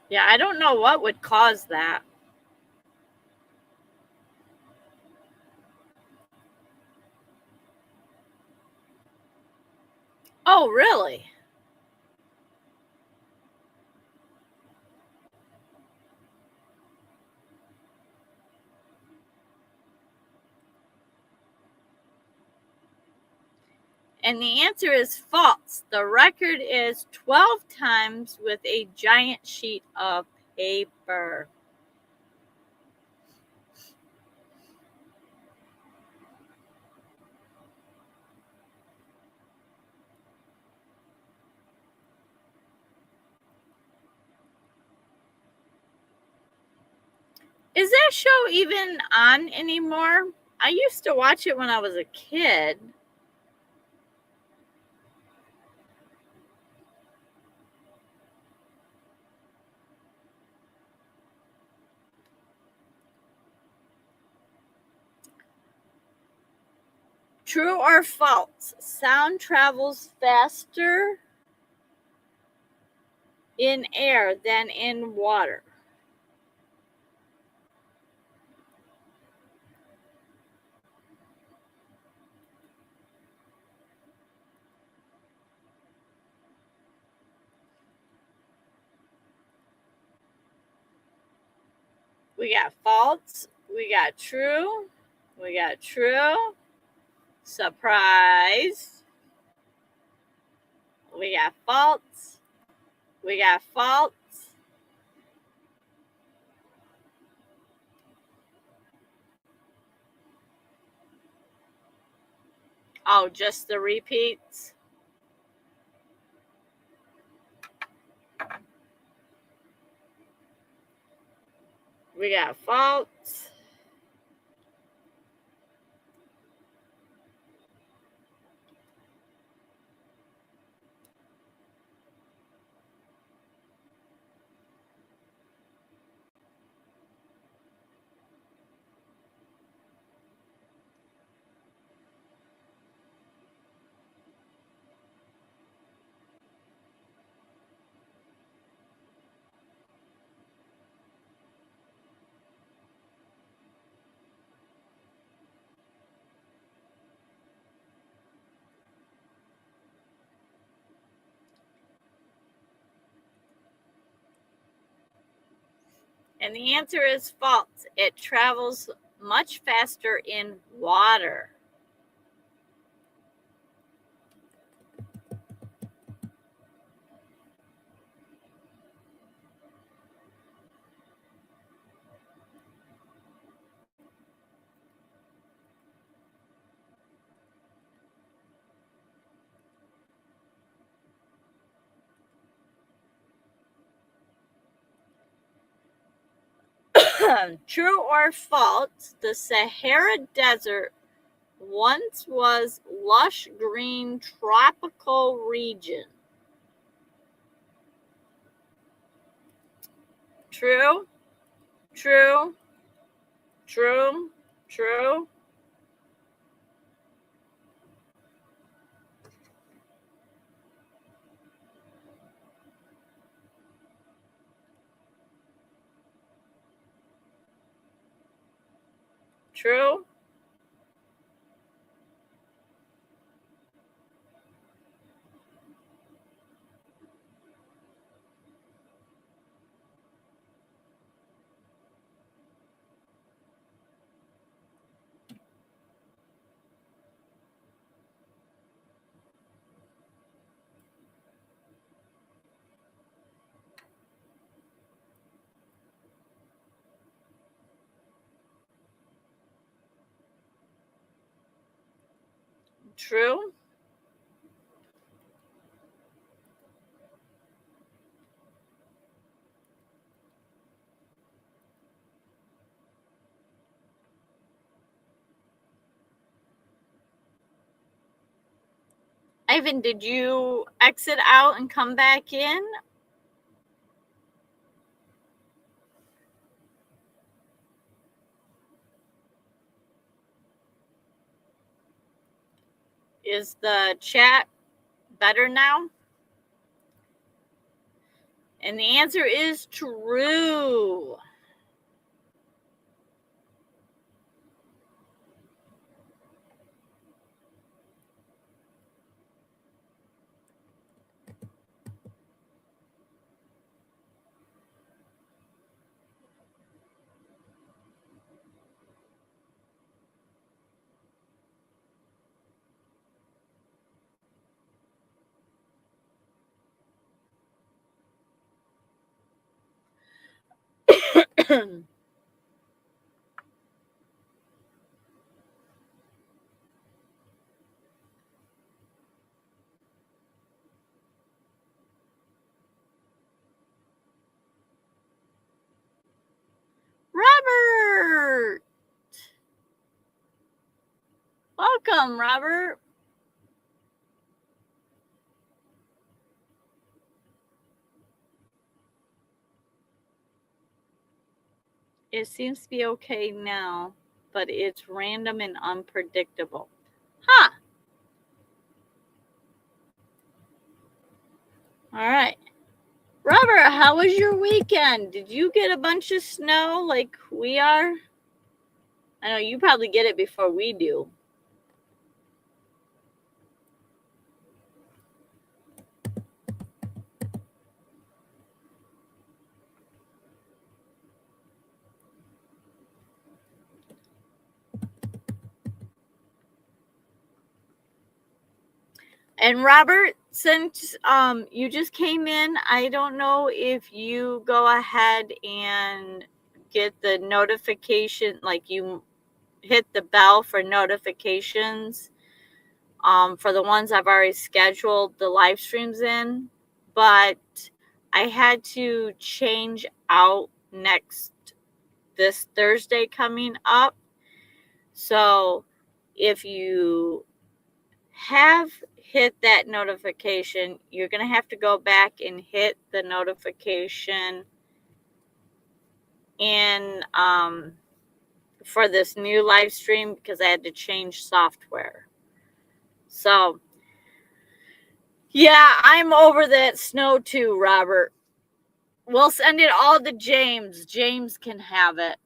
Yeah, I don't know what would cause that. Oh, really? And the answer is false. The record is 12 times with a giant sheet of paper. Is that show even on anymore? I used to watch it when I was a kid. True or false? Sound travels faster in air than in water. We got false. We got true. We got true. Surprise. We got false. We got false. Oh, just the repeats. We got false. And the answer is false. It travels much faster in water. True or false? The Sahara Desert once was lush green tropical region. True, true, true, true. True. True. Ivan, did you exit out and come back in? Is the chat better now? And the answer is true. Robert! Welcome, Robert. It seems to be okay now, but it's random and unpredictable. Huh. All right. Robert, how was your weekend? Did you get a bunch of snow like we are? I know you probably get it before we do. And Robert, since you just came in, I don't know if you go ahead and get the notification, like you hit the bell for notifications for the ones I've already scheduled the live streams in. But I had to change out this Thursday coming up. So if you have hit that notification, you're going to have to go back and hit the notification in for this new live stream because I had to change software. So yeah, I'm over that snow too, Robert. We'll send it all to James. James can have it.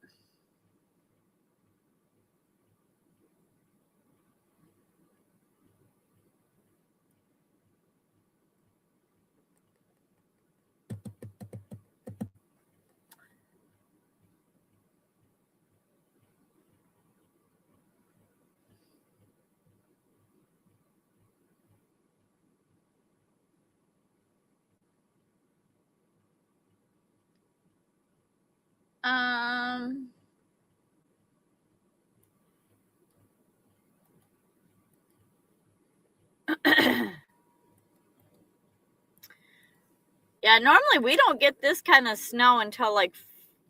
Yeah, normally we don't get this kind of snow until like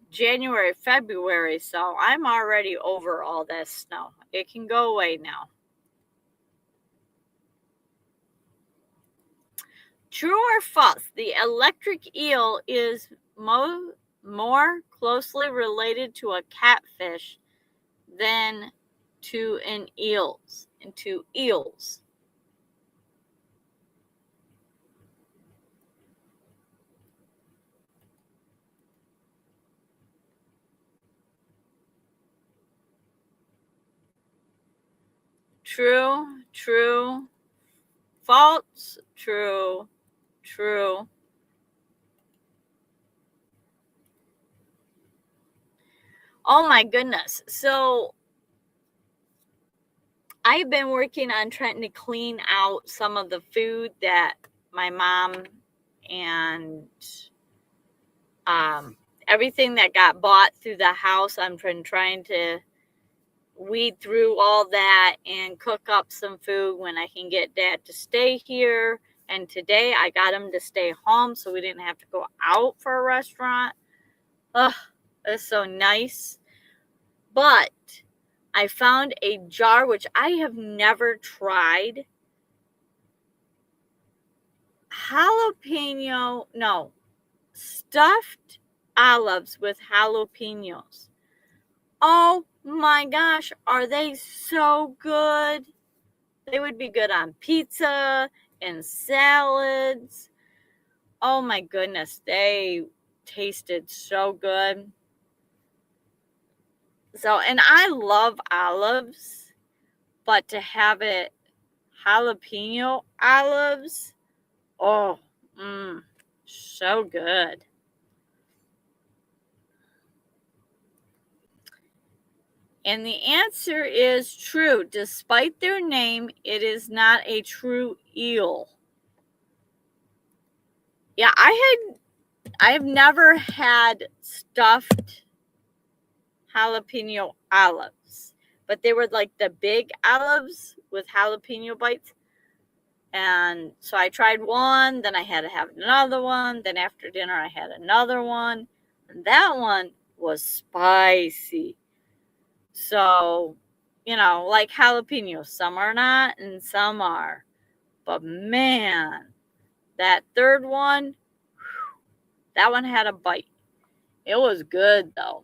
January, February, so I'm already over all that snow. It can go away now. True or false? The electric eel is more closely related to a catfish than to eels. True, false, true. Oh my goodness. So I've been working on trying to clean out some of the food that my mom and everything that got bought through the house. I'm trying to weed through all that and cook up some food when I can get Dad to stay here. And today I got him to stay home so we didn't have to go out for a restaurant. Ugh, that's so nice. But I found a jar which I have never tried. Stuffed olives with jalapenos. Oh my gosh, are they so good? They would be good on pizza and salads. Oh my goodness, they tasted so good. So, and I love olives, but to have it jalapeno olives, oh, so good. And the answer is true. Despite their name, it is not a true eel. Yeah, I've never had stuffed jalapeno olives, but they were like the big olives with jalapeno bites. And so I tried one, then I had to have another one, then after dinner I had another one, and that one was spicy. So, like jalapenos, some are not and some are. But man, that third one, that one had a bite. It was good though.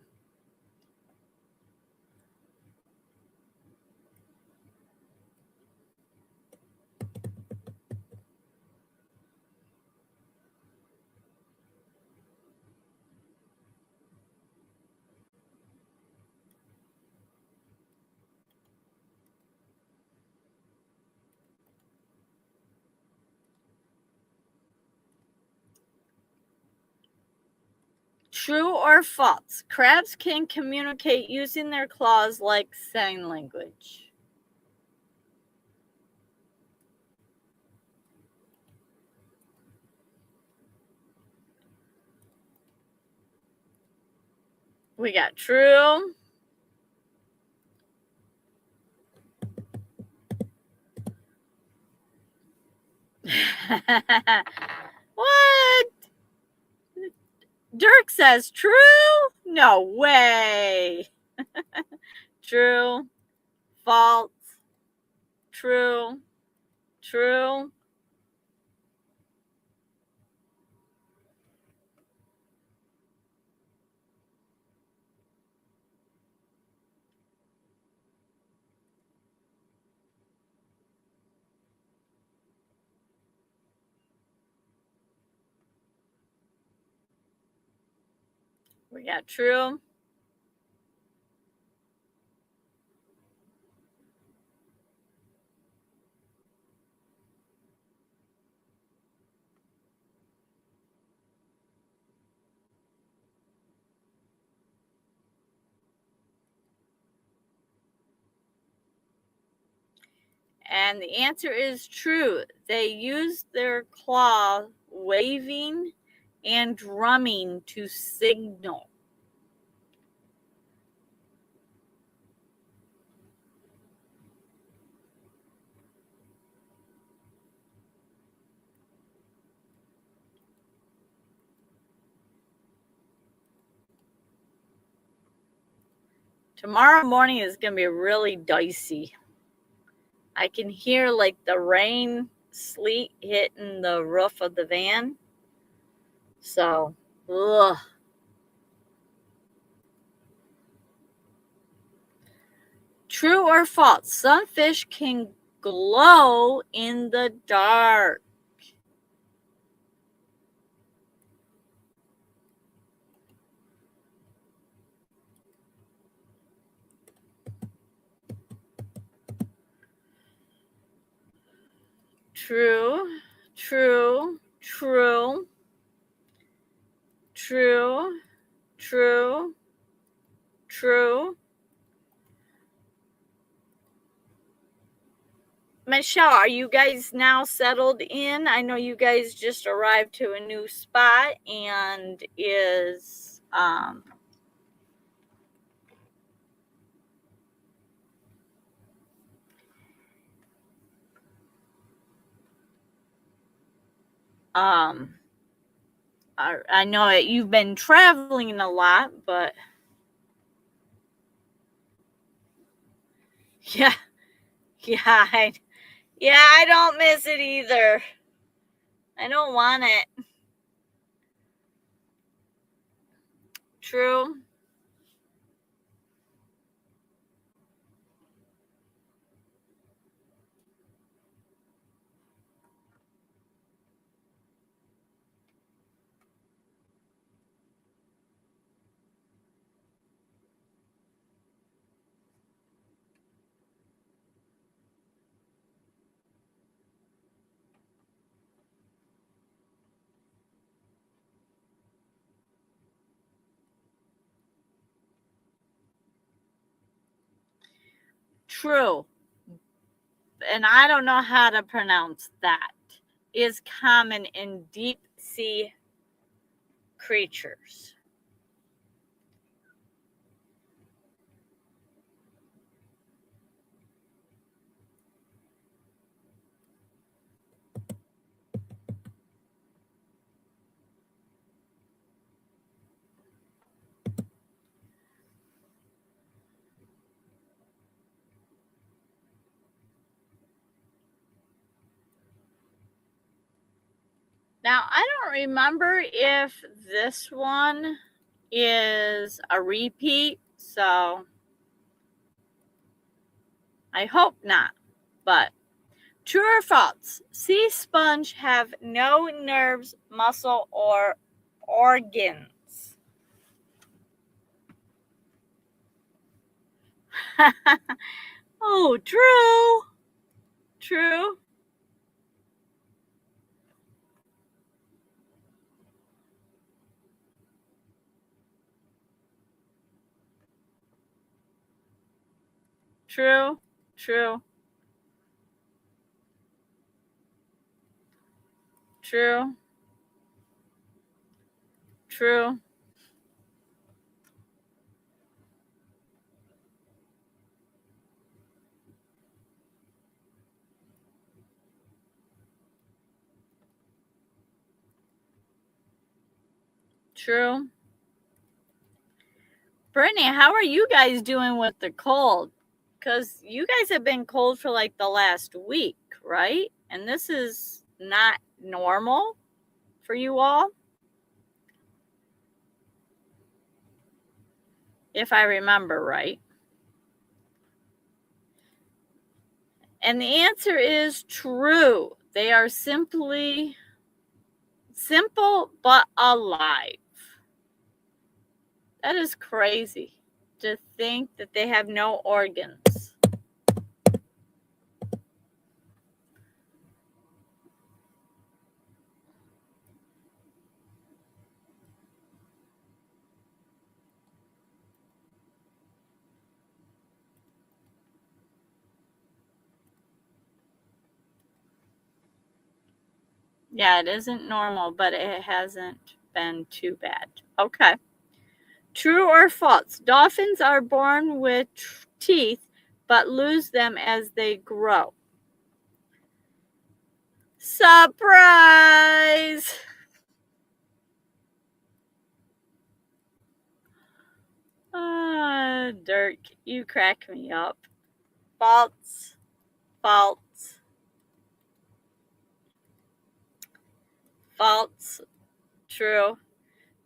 True or false? Crabs can communicate using their claws like sign language. We got true. What? Dirk says true? No way. True. False. True. True. We got true. And the answer is true. They use their claw waving and drumming to signal. Tomorrow morning is going to be really dicey. I can hear like the rain, sleet hitting the roof of the van. So, ugh. True or false? Some fish can glow in the dark. True, true, true, true, true, true. Michelle, are you guys now settled in? I know you guys just arrived to a new spot and is I know that you've been traveling a lot, but yeah, yeah, I don't miss it either. I don't want it. True. true, and I don't know how to pronounce that, is common in deep sea creatures. Now, I don't remember if this one is a repeat, so I hope not. But true or false? Sea sponge have no nerves, muscle, or organs. Oh, true. True. True. True. True. True. True. Brittany, how are you guys doing with the cold? Because you guys have been cold for like the last week, right? And this is not normal for you all, if I remember right. And the answer is true. They are simply simple but alive. That is crazy to think that they have no organs. Yeah, it isn't normal, but it hasn't been too bad. Okay. True or false? Dolphins are born with teeth but lose them as they grow. Surprise! Dirk, you crack me up. False. False. False. True.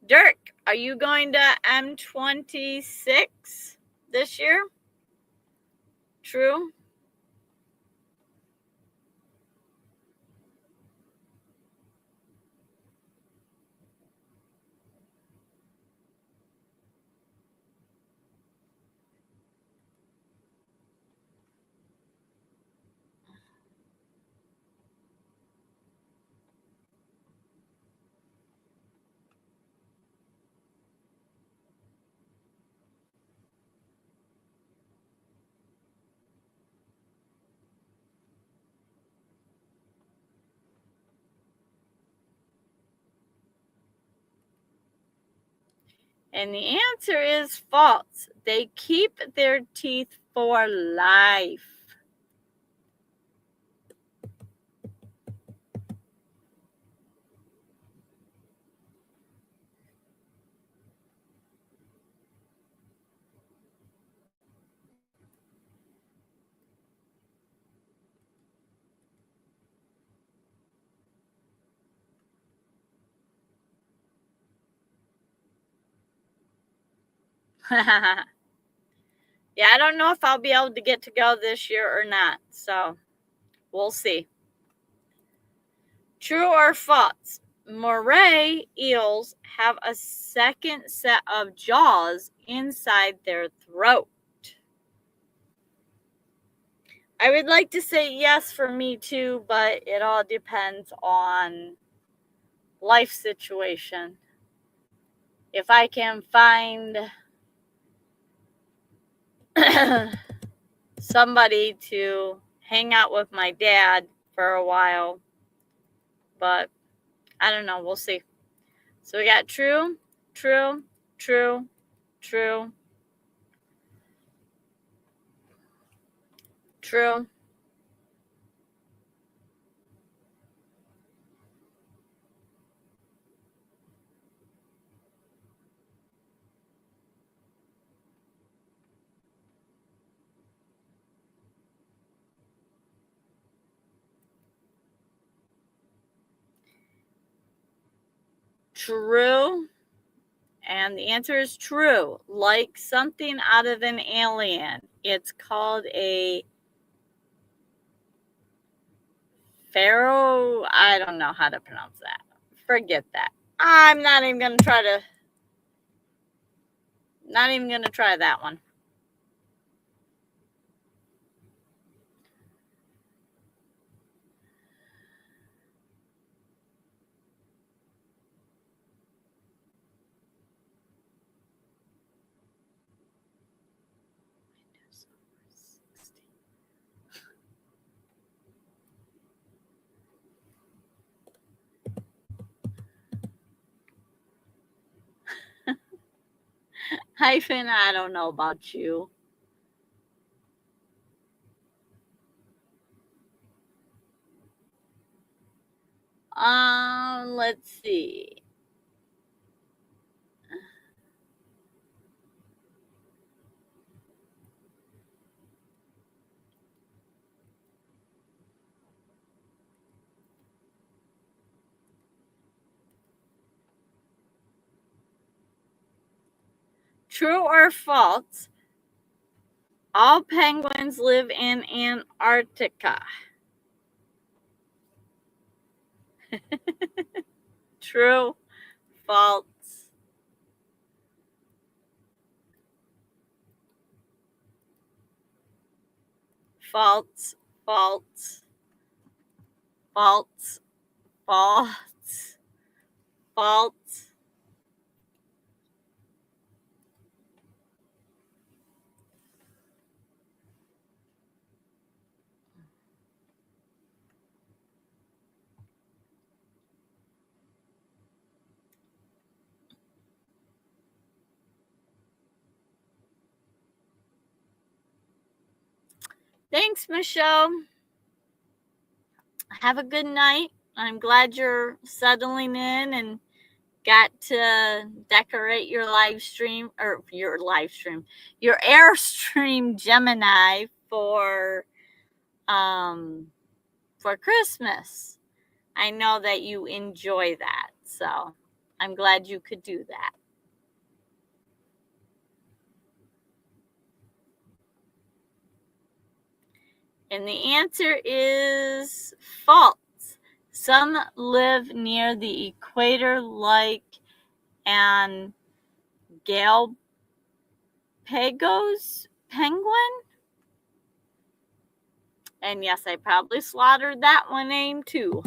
Dirk, are you going to M26 this year? True. And the answer is false. They keep their teeth for life. Yeah, I don't know if I'll be able to get to go this year or not, so we'll see. True or false? Moray eels have a second set of jaws inside their throat. I would like to say yes for me too, but it all depends on life situation. If I can find somebody to hang out with my dad for a while. But I don't know. We'll see. So we got true, true, true, true, true. True. And the answer is true. Like something out of an alien. It's called a pharaoh. I don't know how to pronounce that. Forget that. I'm not even gonna try that one. Hyphen, I don't know about you. Let's see. True or false? All penguins live in Antarctica. True, false, false, false, false, false, false. Thanks, Michelle. Have a good night. I'm glad you're settling in and got to decorate your your Airstream Gemini for Christmas. I know that you enjoy that, so I'm glad you could do that. And the answer is false. Some live near the equator, like an Galapagos penguin. And yes, I probably slaughtered that one name too.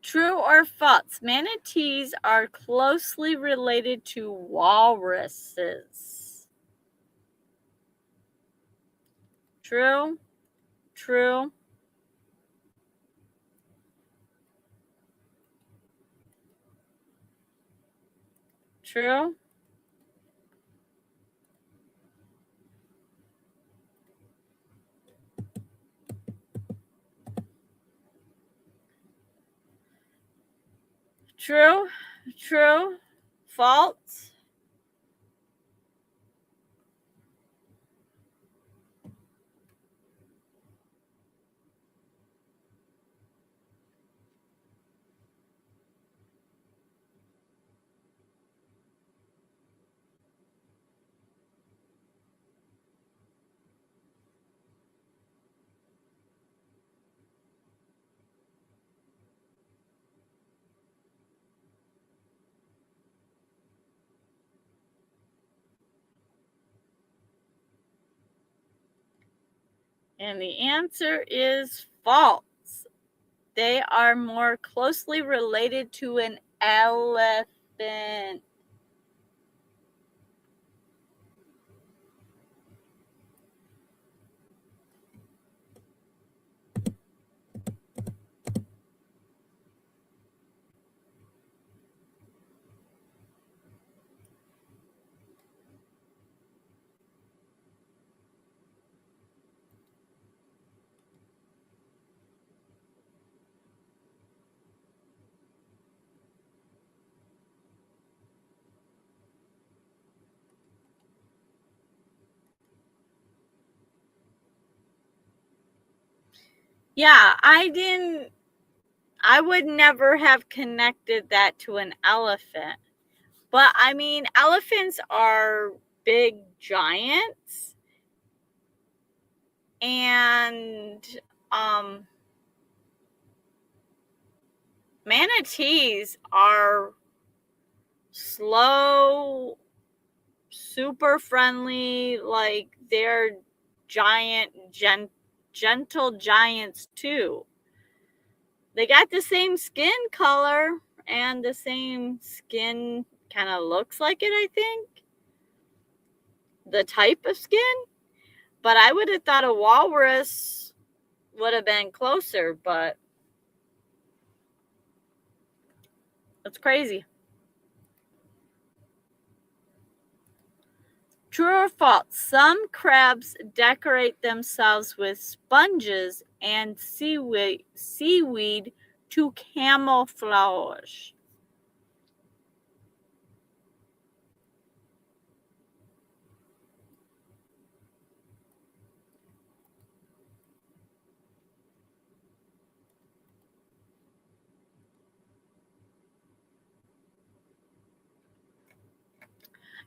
True or false? Manatees are closely related to walruses. True, true, true, true, true, false. And the answer is false. They are more closely related to an elephant. Yeah, I would never have connected that to an elephant. But I mean, elephants are big giants, and manatees are slow, super friendly, like they're giant, gentle giants too. They got the same skin color and the same skin kind of looks like it, I think. The type of skin. But I would have thought a walrus would have been closer, but that's crazy. True or false? Some crabs decorate themselves with sponges and seaweed to camouflage.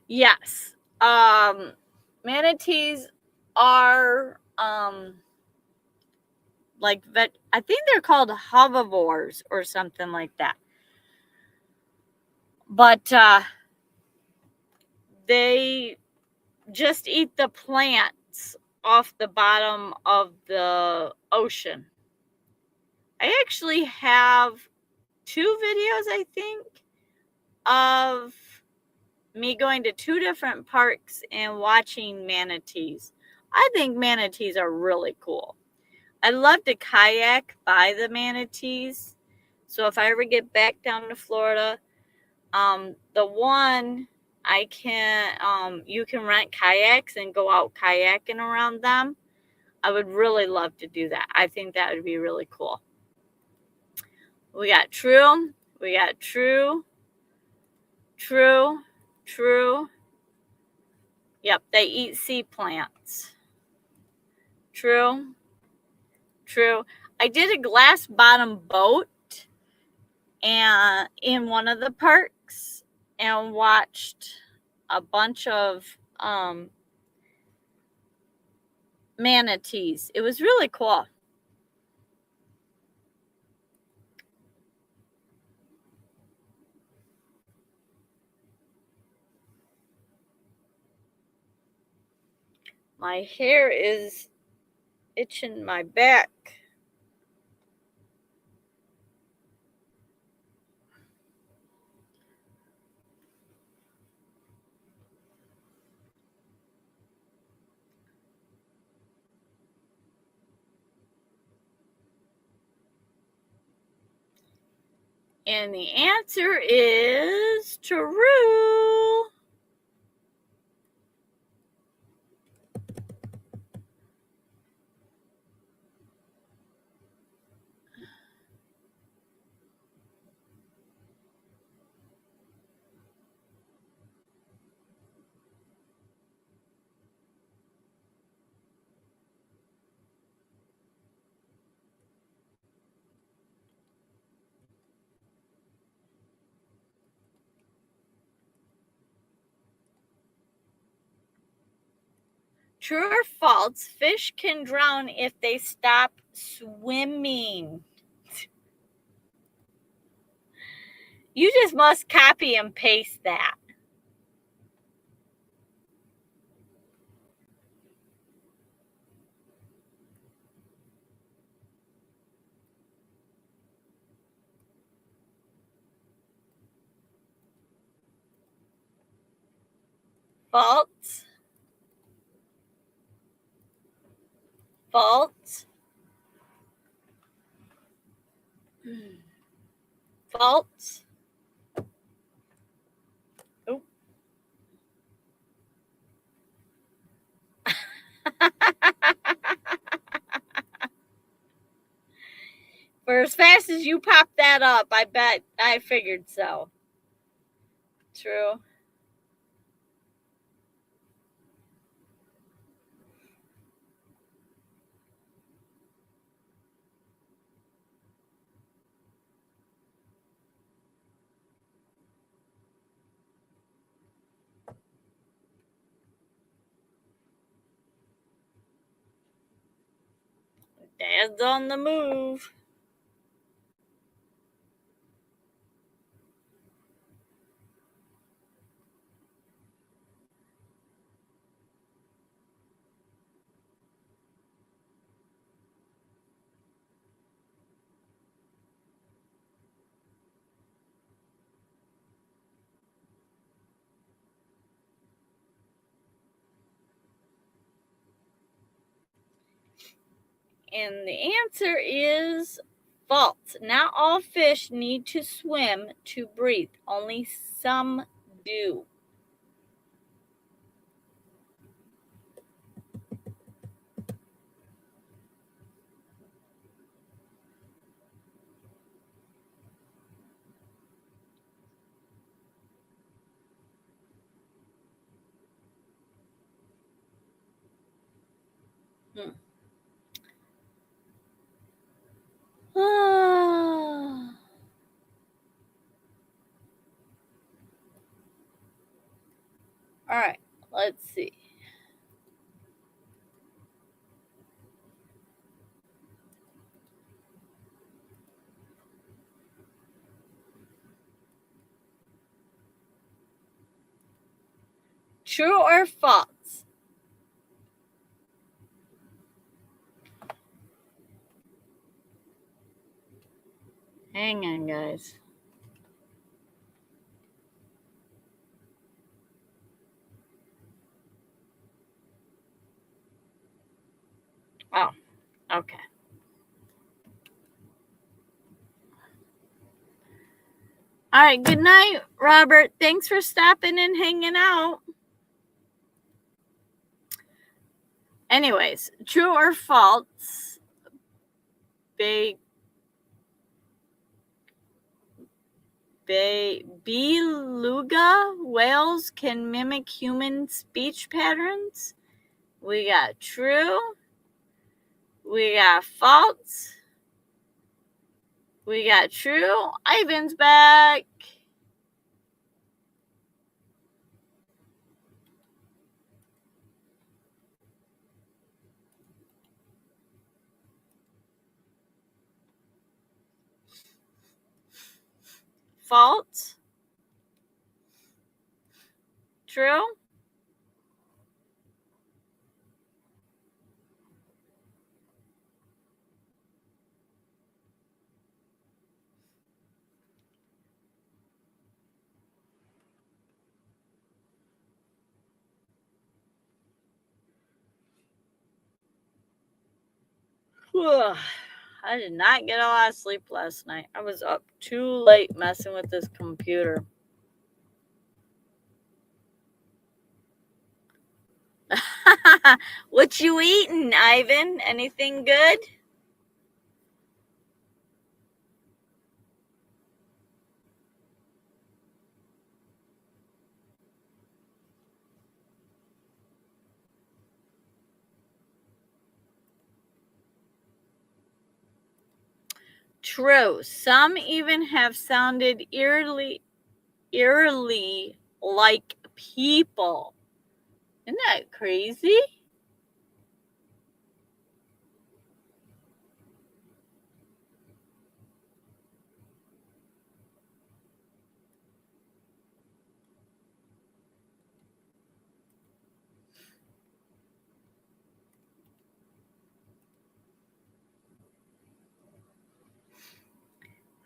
Yes. Manatees are like I think they're called herbivores or something like that. But they just eat the plants off the bottom of the ocean. I actually have 2 videos, I think, of me going to 2 different parks and watching manatees. I think manatees are really cool. I love to kayak by the manatees. So if I ever get back down to Florida, the one I can you can rent kayaks and go out kayaking around them. I would really love to do that. I think that would be really cool. We got true, we got true, true, true. Yep, they eat sea plants. True, true. I did a glass bottom boat and in one of the parks and watched a bunch of manatees. It was really cool. My hair is itching my back. And the answer is true. True or false? Fish can drown if they stop swimming. You just must copy and paste that. Faults. Faults. Faults. Oh. For as fast as you popped that up, I bet I figured so. True. Dad's on the move. And the answer is false. Not all fish need to swim to breathe. Only some do. All right, let's see. True or false? Hang on, guys. Oh, okay. All right, good night, Robert. Thanks for stopping and hanging out. Anyways, true or false? Beluga whales can mimic human speech patterns. We got true. We got false. We got true. Ivan's back. False. True. I did not get a lot of sleep last night. I was up too late messing with this computer. What you eating, Ivan? Anything good? True. Some even have sounded eerily like people. Isn't that crazy?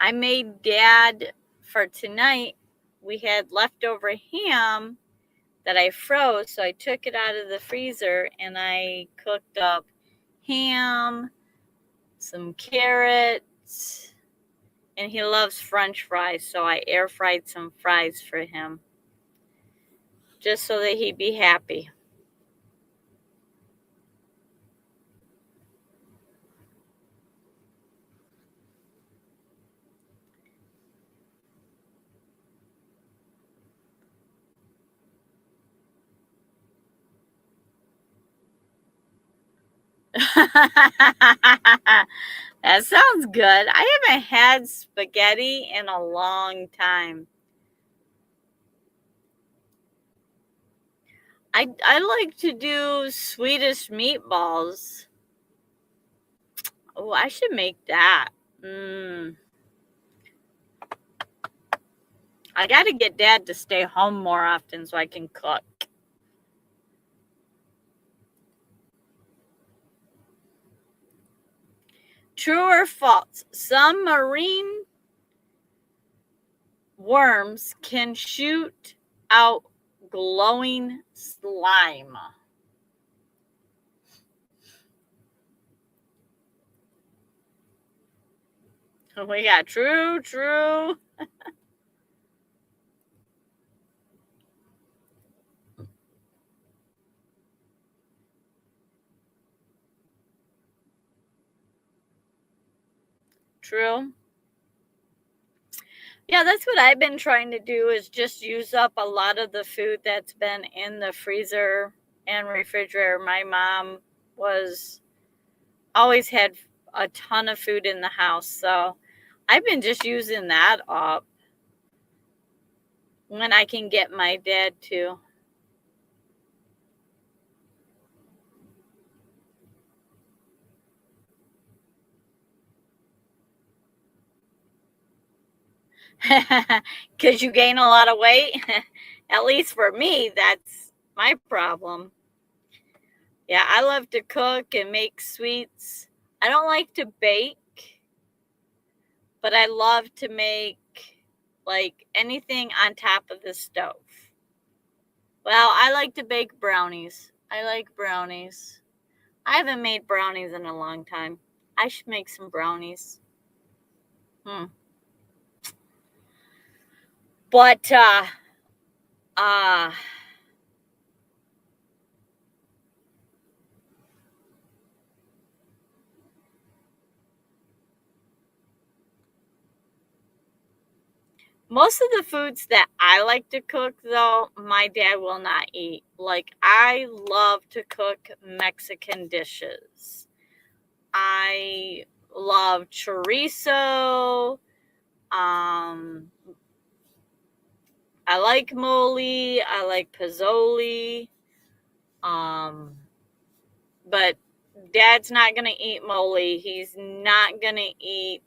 I made Dad for tonight. We had leftover ham. that I froze. So I took it out of the freezer and I cooked up ham, some carrots, and he loves French fries. So I air fried some fries for him just so that he'd be happy. That sounds good. I haven't had spaghetti in a long time. I like to do Swedish meatballs. Oh, I should make that. I got to get Dad to stay home more often so I can cook. True or false? Some marine worms can shoot out glowing slime. We got true. True. Yeah, that's what I've been trying to do is just use up a lot of the food that's been in the freezer and refrigerator. My mom was always had a ton of food in the house, so I've been just using that up when I can get my dad to. Because you gain a lot of weight. At least for me, that's my problem. Yeah, I love to cook and make sweets. I don't like to bake, but I love to make like anything on top of the stove. Well, I like to bake brownies. I like brownies. I haven't made brownies in a long time. I should make some brownies. But uh most of the foods that I like to cook, though, my dad will not eat. Like, I love to cook Mexican dishes. I love chorizo. I like mole. I like pozole. But Dad's not going to eat mole. He's not going to eat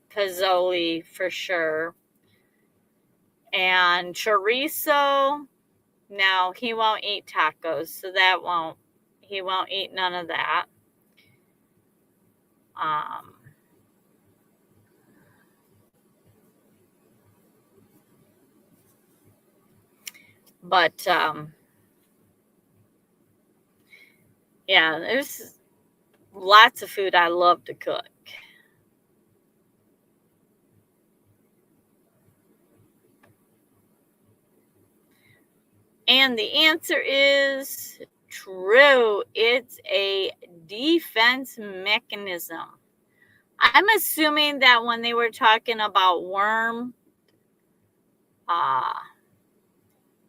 pozole for sure. And chorizo, no, he won't eat tacos, so he won't eat none of that. Um, but yeah, there's lots of food I love to cook. And the answer is true. It's a defense mechanism. I'm assuming that when they were talking about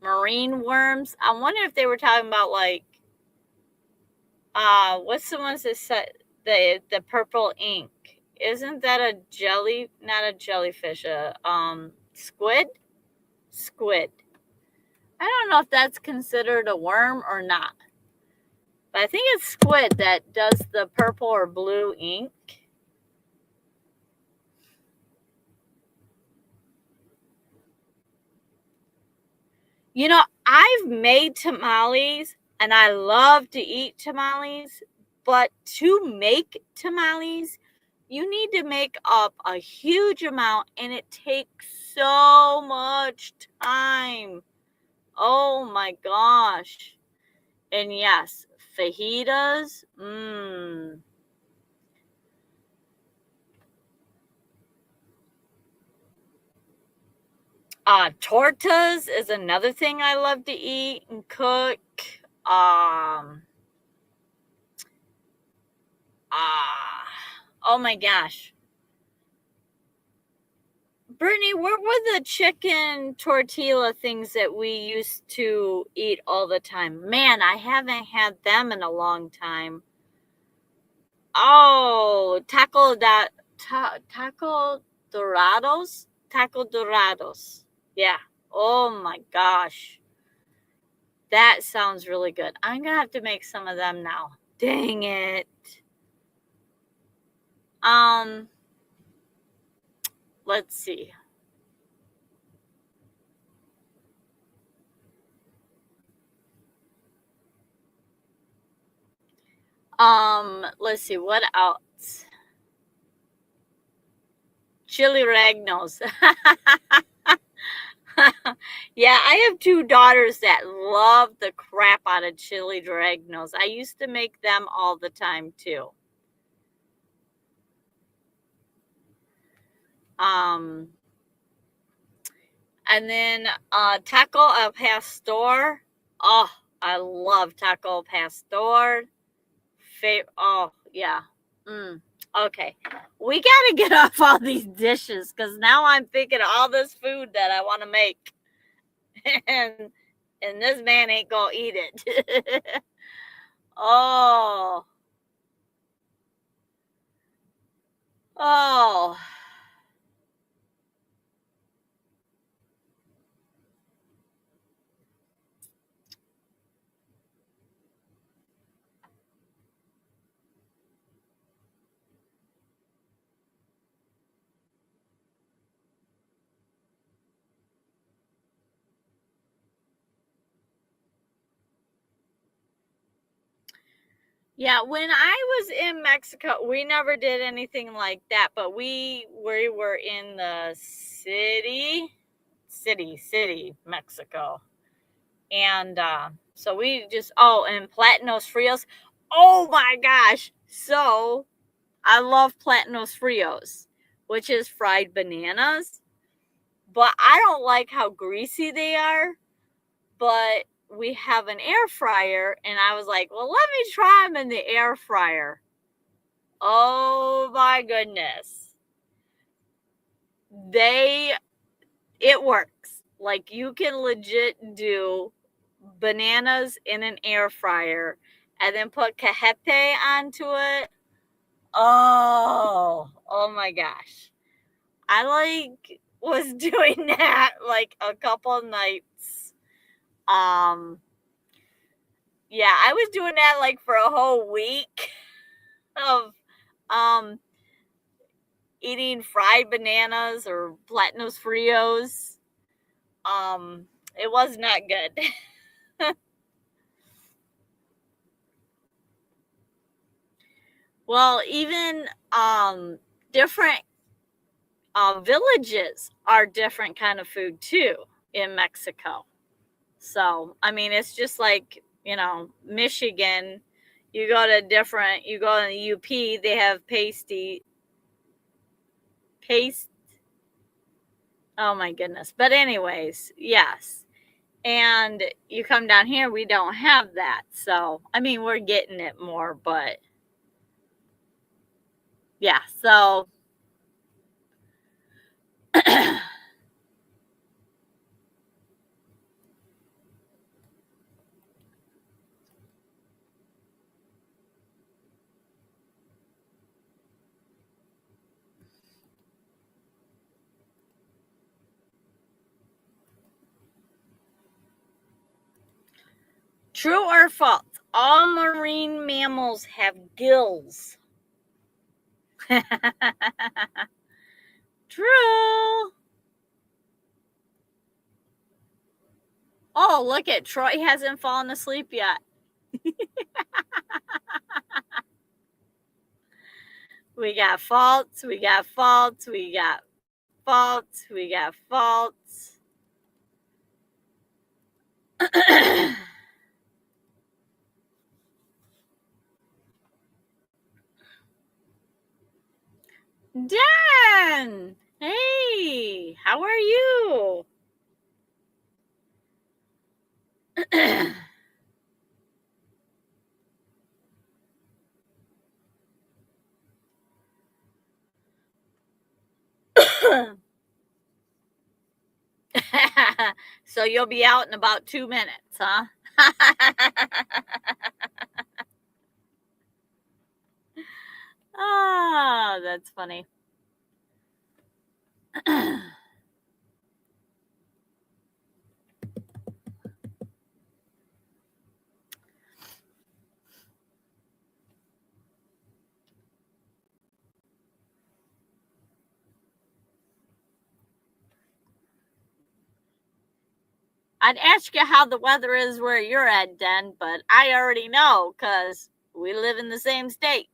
marine worms, I wonder if they were talking about like, what's the ones that said the purple ink? Isn't that a jelly? Not a jellyfish. Squid. Squid. I don't know if that's considered a worm or not. But I think it's squid that does the purple or blue ink. You know, I've made tamales and I love to eat tamales, but to make tamales, you need to make up a huge amount and it takes so much time. Oh my gosh. And yes, fajitas. Tortas is another thing I love to eat and cook. Um, oh my gosh. Brittany, what were the chicken tortilla things that we used to eat all the time? Man, I haven't had them in a long time. Oh, taco dorados? Taco dorados. Yeah. Oh my gosh. That sounds really good. I'm gonna have to make some of them now. Dang it. Let's see. Let's see, what else? Chili Ragnos. Yeah, I have two daughters that love the crap out of chili Ragnos. I used to make them all the time too. And then taco al pastor. Oh, I love taco al pastor. Oh, yeah. Okay. We got to get off all these dishes because now I'm thinking of all this food that I want to make. and this man ain't going to eat it. Oh. Oh. Yeah, when I was in Mexico, we never did anything like that, but we were in the city, Mexico. And so we just, and Platanos Frios. Oh my gosh. So I love Platanos Frios, which is fried bananas, but I don't like how greasy they are. But we have an air fryer, and I was like, well, let me try them in the air fryer. Oh my goodness. It works. Like, you can legit do bananas in an air fryer and then put cajepe onto it. Oh my gosh. I was doing that like a couple nights. Yeah, I was doing that like for a whole week of eating fried bananas or Platanos Frios. It was not good. Well, even different villages are different kind of food too in Mexico. So, I mean, it's just like, Michigan. You go to the UP, they have paste. Oh my goodness. But anyways, yes. And you come down here, we don't have that. So, I mean, we're getting it more, but yeah. So, true or false? All marine mammals have gills. True. Oh, look at Troy hasn't fallen asleep yet. We got faults, we got faults, we got faults, we got faults. Dan! Hey, how are you? So you'll be out in about 2 minutes, huh? Oh, that's funny. I'd ask you how the weather is where you're at, Den, but I already know because we live in the same state.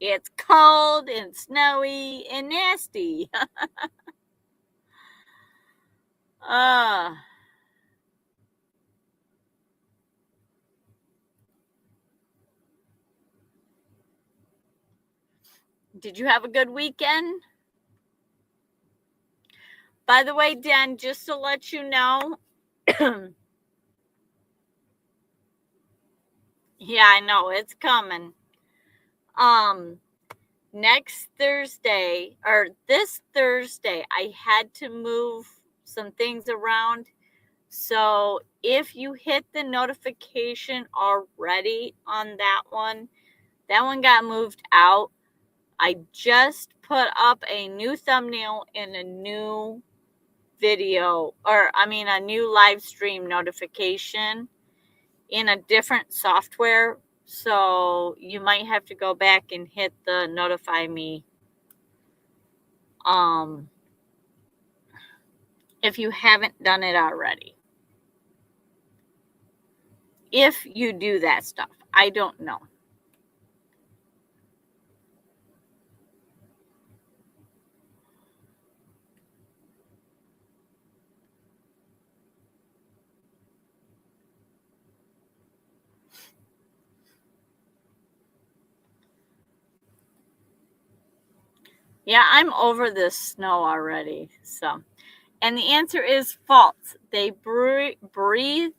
It's cold and snowy and nasty. uh, did you have a good weekend? By the way, Den, just to let you know, yeah, I know it's coming. Next Thursday or this Thursday, I had to move some things around. So if you hit the notification already on that one got moved out. I just put up a new thumbnail and a new video, a new live stream notification in a different software. So you might have to go back and hit the notify me if you haven't done it already. If you do that stuff, I don't know. Yeah, I'm over this snow already. So, and the answer is false. They breathe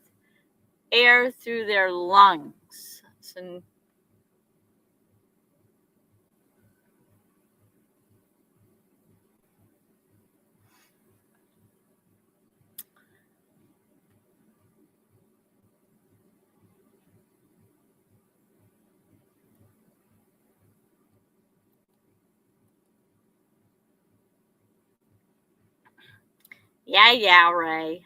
air through their lungs. So, yeah, Ray.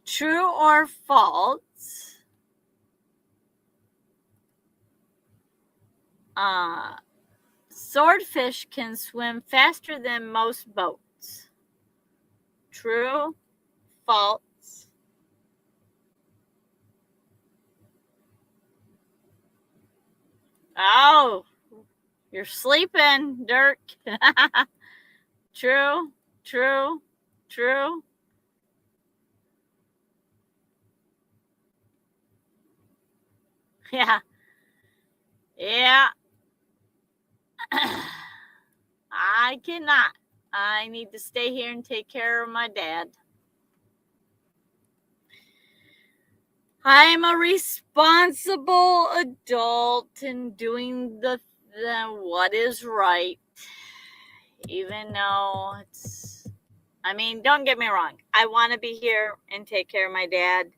True or false? Swordfish can swim faster than most boats. True, false. Oh, you're sleeping, Dirk. True, true, true. Yeah, yeah. I cannot. I need to stay here and take care of my dad. I'm a responsible adult and doing the what is right, even though don't get me wrong. I want to be here and take care of my dad.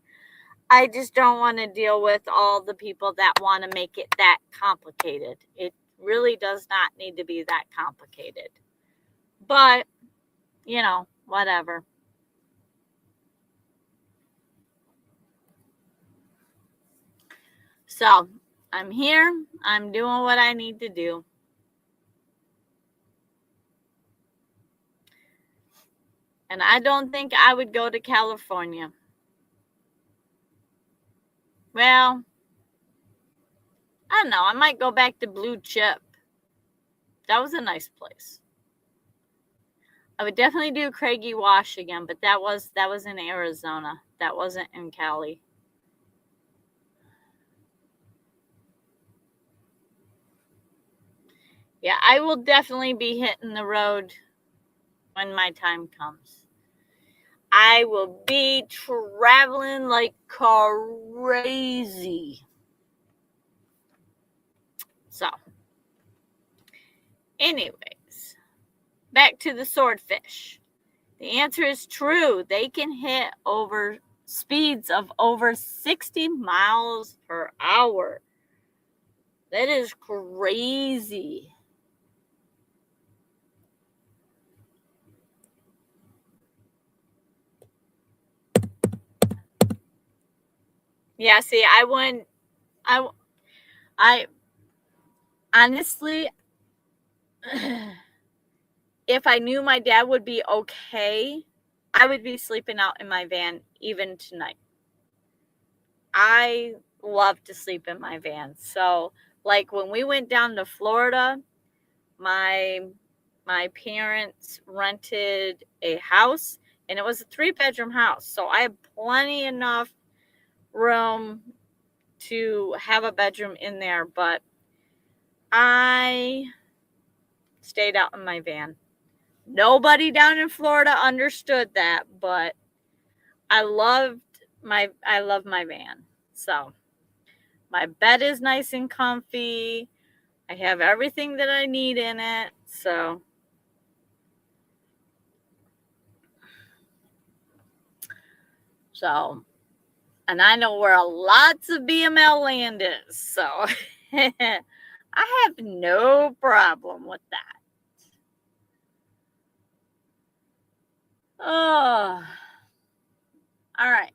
I just don't want to deal with all the people that want to make it that complicated. It really does not need to be that complicated. But, whatever. So, I'm here. I'm doing what I need to do. And I don't think I would go to California. Well, I don't know. I might go back to Blue Chip. That was a nice place. I would definitely do Craigie Wash again, but that was in Arizona. That wasn't in Cali. Yeah, I will definitely be hitting the road when my time comes. I will be traveling like crazy. So, anyways, back to the swordfish. The answer is true. They can hit over speeds of over 60 miles per hour. That is crazy. Yeah, see, I honestly, if I knew my dad would be okay, I would be sleeping out in my van even tonight. I love to sleep in my van. So, like when we went down to Florida, my parents rented a house, and it was a 3-bedroom house. So I had plenty enough room to have a bedroom in there, but I stayed out in my van. Nobody down in Florida understood that, but I love my van. So my bed is nice and comfy. I have everything that I need in it. So and I know where lots of BML land is. So I have no problem with that. Oh, all right.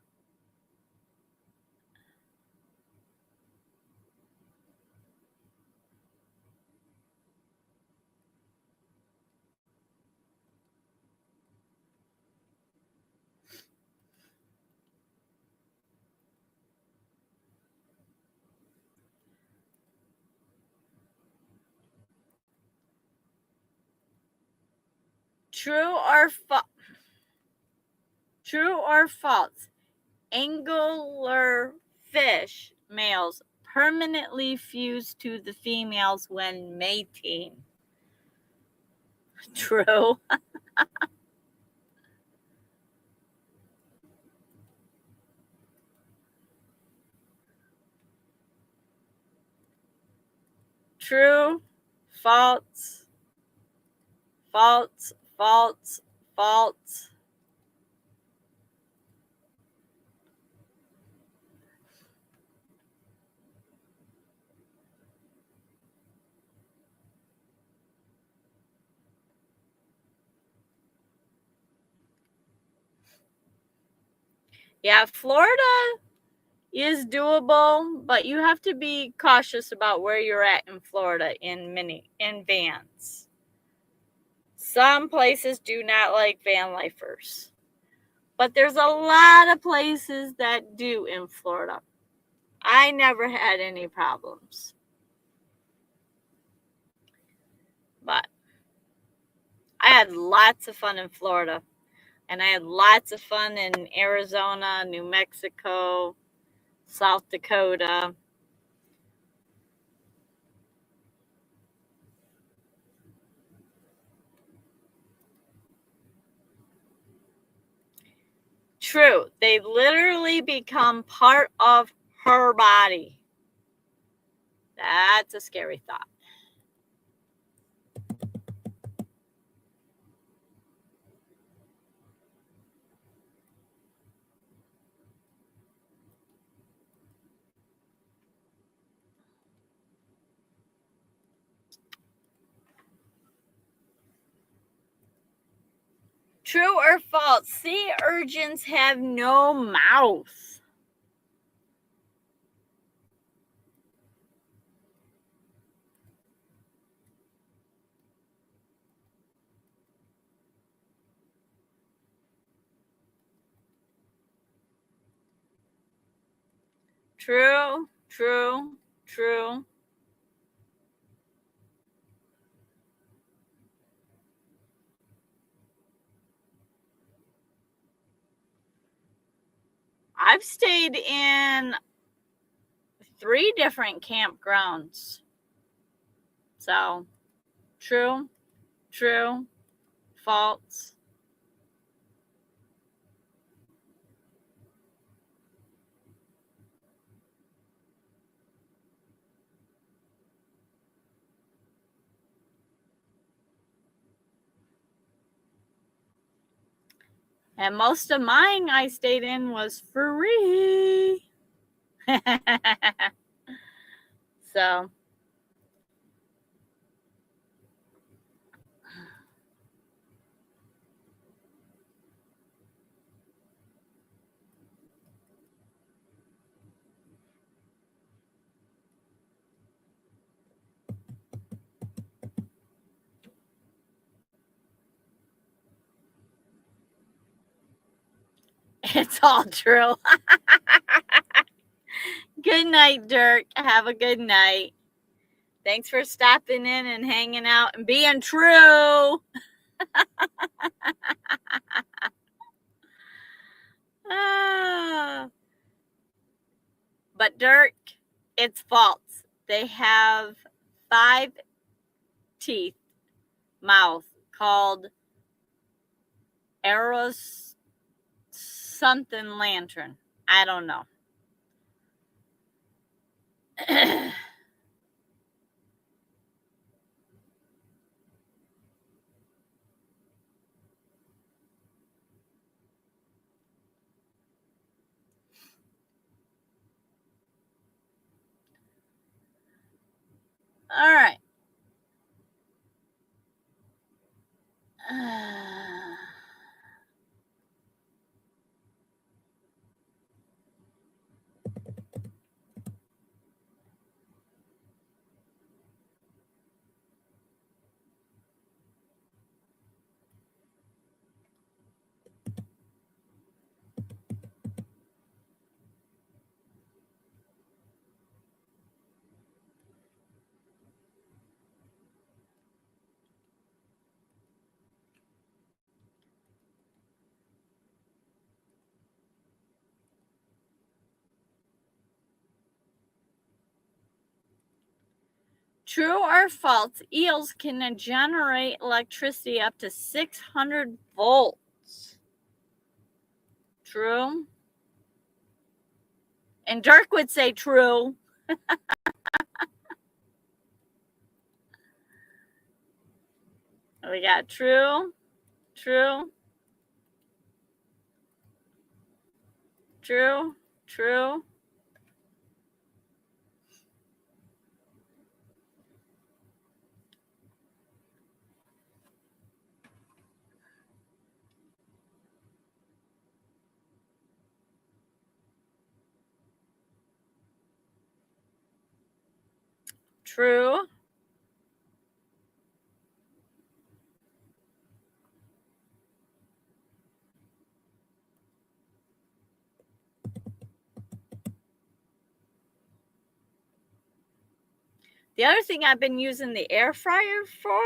True or false? Angler fish males permanently fuse to the females when mating. True. True. False. False. False. False. Yeah, Florida is doable, but you have to be cautious about where you're at in Florida in vans. Some places do not like van lifers, but there's a lot of places that do in Florida. I never had any problems. But I had lots of fun in Florida, and I had lots of fun in Arizona, New Mexico, South Dakota. True, they literally become part of her body. That's a scary thought. True or false? Sea urchins have no mouth. True, true, true. I've stayed in 3 different campgrounds. So, true, false. And most of mine I stayed in was free. So, it's all true. Good night, Dirk. Have a good night. Thanks for stopping in and hanging out and being true. But Dirk, it's false. They have 5 teeth mouth called Eros something lantern. I don't know. All right. True or false? Eels can generate electricity up to 600 volts. True. And Dirk would say true. We got true, true, true, true. True. The other thing I've been using the air fryer for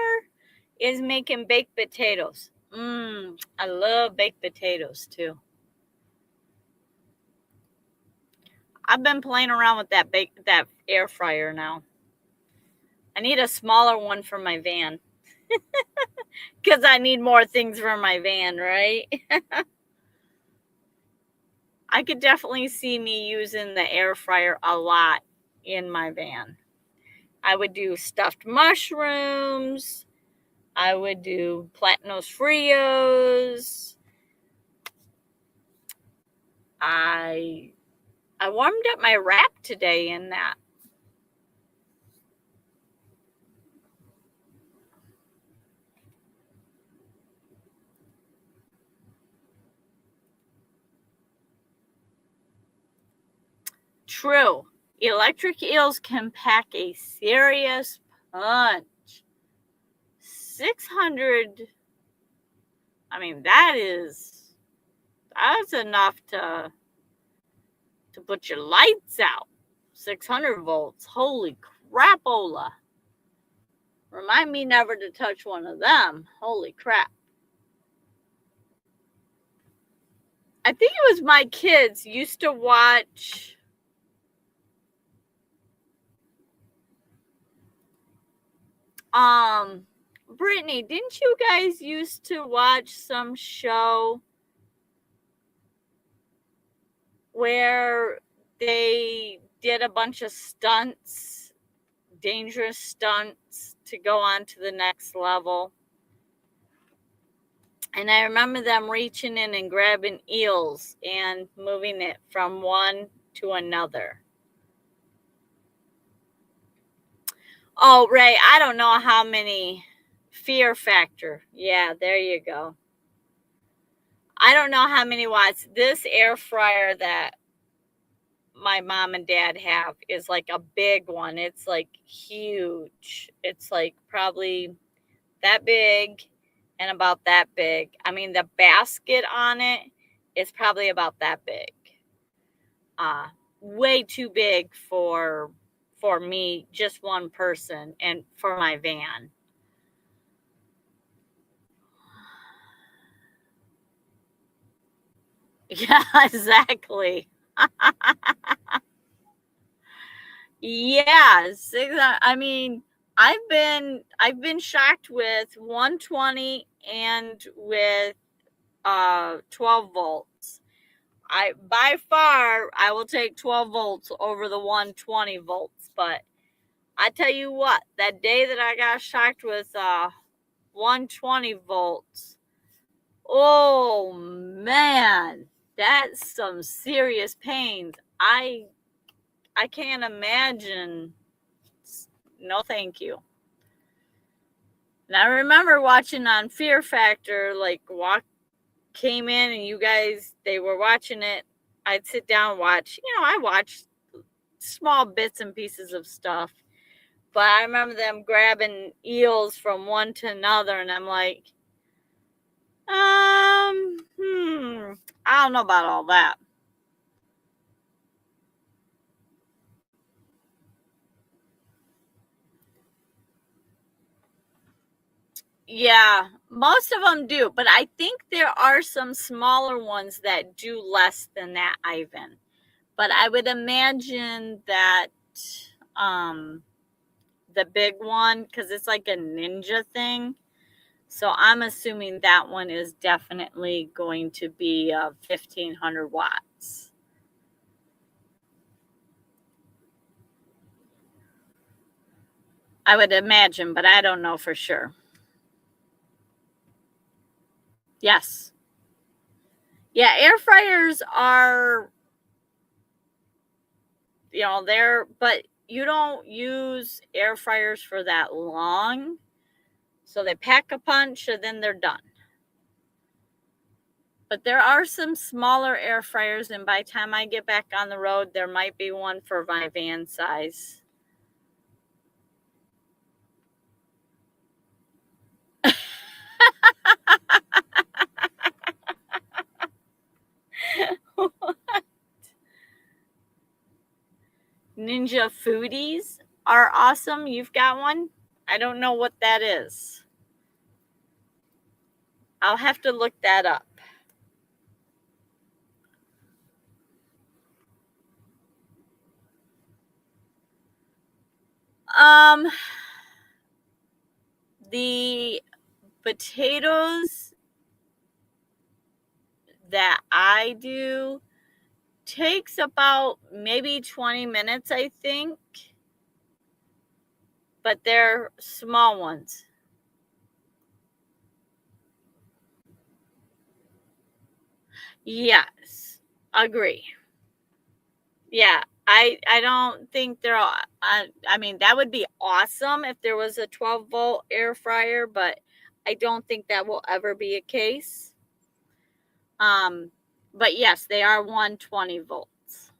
is making baked potatoes. I love baked potatoes too. I've been playing around with that air fryer now. I need a smaller one for my van because I need more things for my van, right? I could definitely see me using the air fryer a lot in my van. I would do stuffed mushrooms. I would do platanos frios. I warmed up my wrap today in that. True. Electric eels can pack a serious punch. 600. I mean, that's enough to put your lights out. 600 volts. Holy crapola. Remind me never to touch one of them. Holy crap. I think it was my kids used to watch Brittany, didn't you guys used to watch some show where they did a bunch of stunts, dangerous stunts to go on to the next level? And I remember them reaching in and grabbing eels and moving it from one to another. Oh, Ray, I don't know how many. Fear Factor. Yeah, there you go. I don't know how many watts. This air fryer that my mom and dad have is like a big one. It's like huge. It's like probably that big and about that big. I mean, the basket on it is probably about that big. Way too big for me, just one person, and for my van. Yeah, exactly. Yes, I mean, I've been shocked with 120 and with 12 volts. By far I will take 12 volts over the 120 volts, but I tell you what, that day that I got shocked with 120 volts, oh man, that's some serious pains. I can't imagine. No, thank you. And I remember watching on Fear Factor, like came in and you guys, they were watching it. I'd sit down and watch. I watch small bits and pieces of stuff. But I remember them grabbing eels from one to another, and I'm like, I don't know about all that. Yeah, most of them do, but I think there are some smaller ones that do less than that, Ivan. But I would imagine that the big one, because it's like a ninja thing. So I'm assuming that one is definitely going to be 1500 watts. I would imagine, but I don't know for sure. Yes. Yeah, air fryers are, but you don't use air fryers for that long. So they pack a punch and then they're done. But there are some smaller air fryers, and by the time I get back on the road, there might be one for my van size. Ninja Foodies are awesome. You've got one? I don't know what that is. I'll have to look that up. The potatoes that I do takes about maybe 20 minutes, I think. But they're small ones. Yes, agree. Yeah, I don't think they're all. I mean, that would be awesome if there was a 12-volt air fryer, but I don't think that will ever be a case. But yes, they are 120 volts.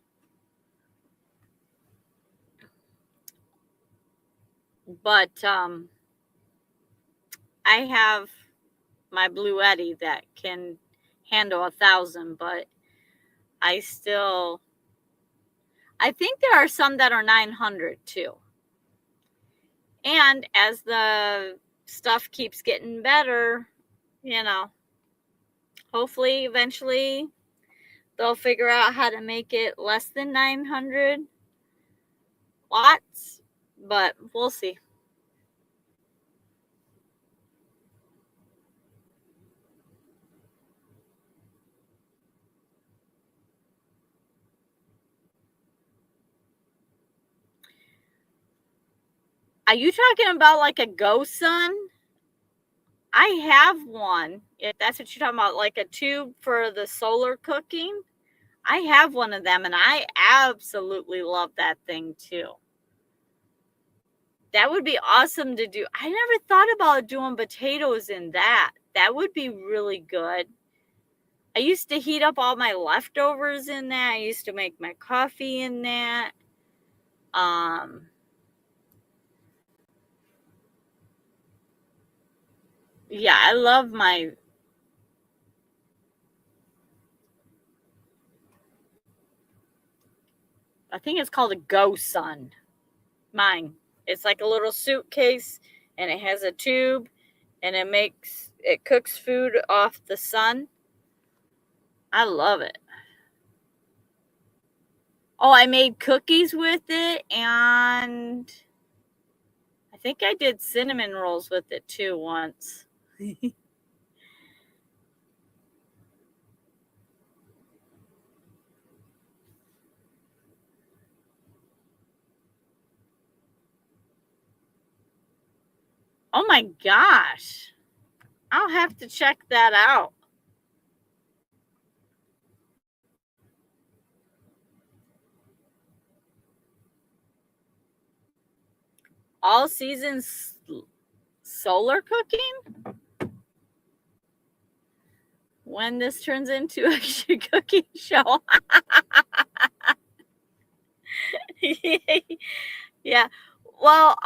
But I have my BLUETTI that can handle 1,000, but I think there are some that are 900 too. And as the stuff keeps getting better, hopefully eventually they'll figure out how to make it less than 900 watts, but we'll see. Are you talking about like a GoSun? I have one, if that's what you're talking about, like a tube for the solar cooking. I have one of them and I absolutely love that thing too. That would be awesome to do. I never thought about doing potatoes in that. That would be really good. I used to heat up all my leftovers in that. I used to make my coffee in that. Yeah, I love my, I think it's called a GoSun. Mine. It's like a little suitcase and it has a tube and it cooks food off the sun. I love it. Oh, I made cookies with it and I think I did cinnamon rolls with it too once. Oh my gosh. I'll have to check that out. All seasons solar cooking? When this turns into a cooking show. Yeah. Well,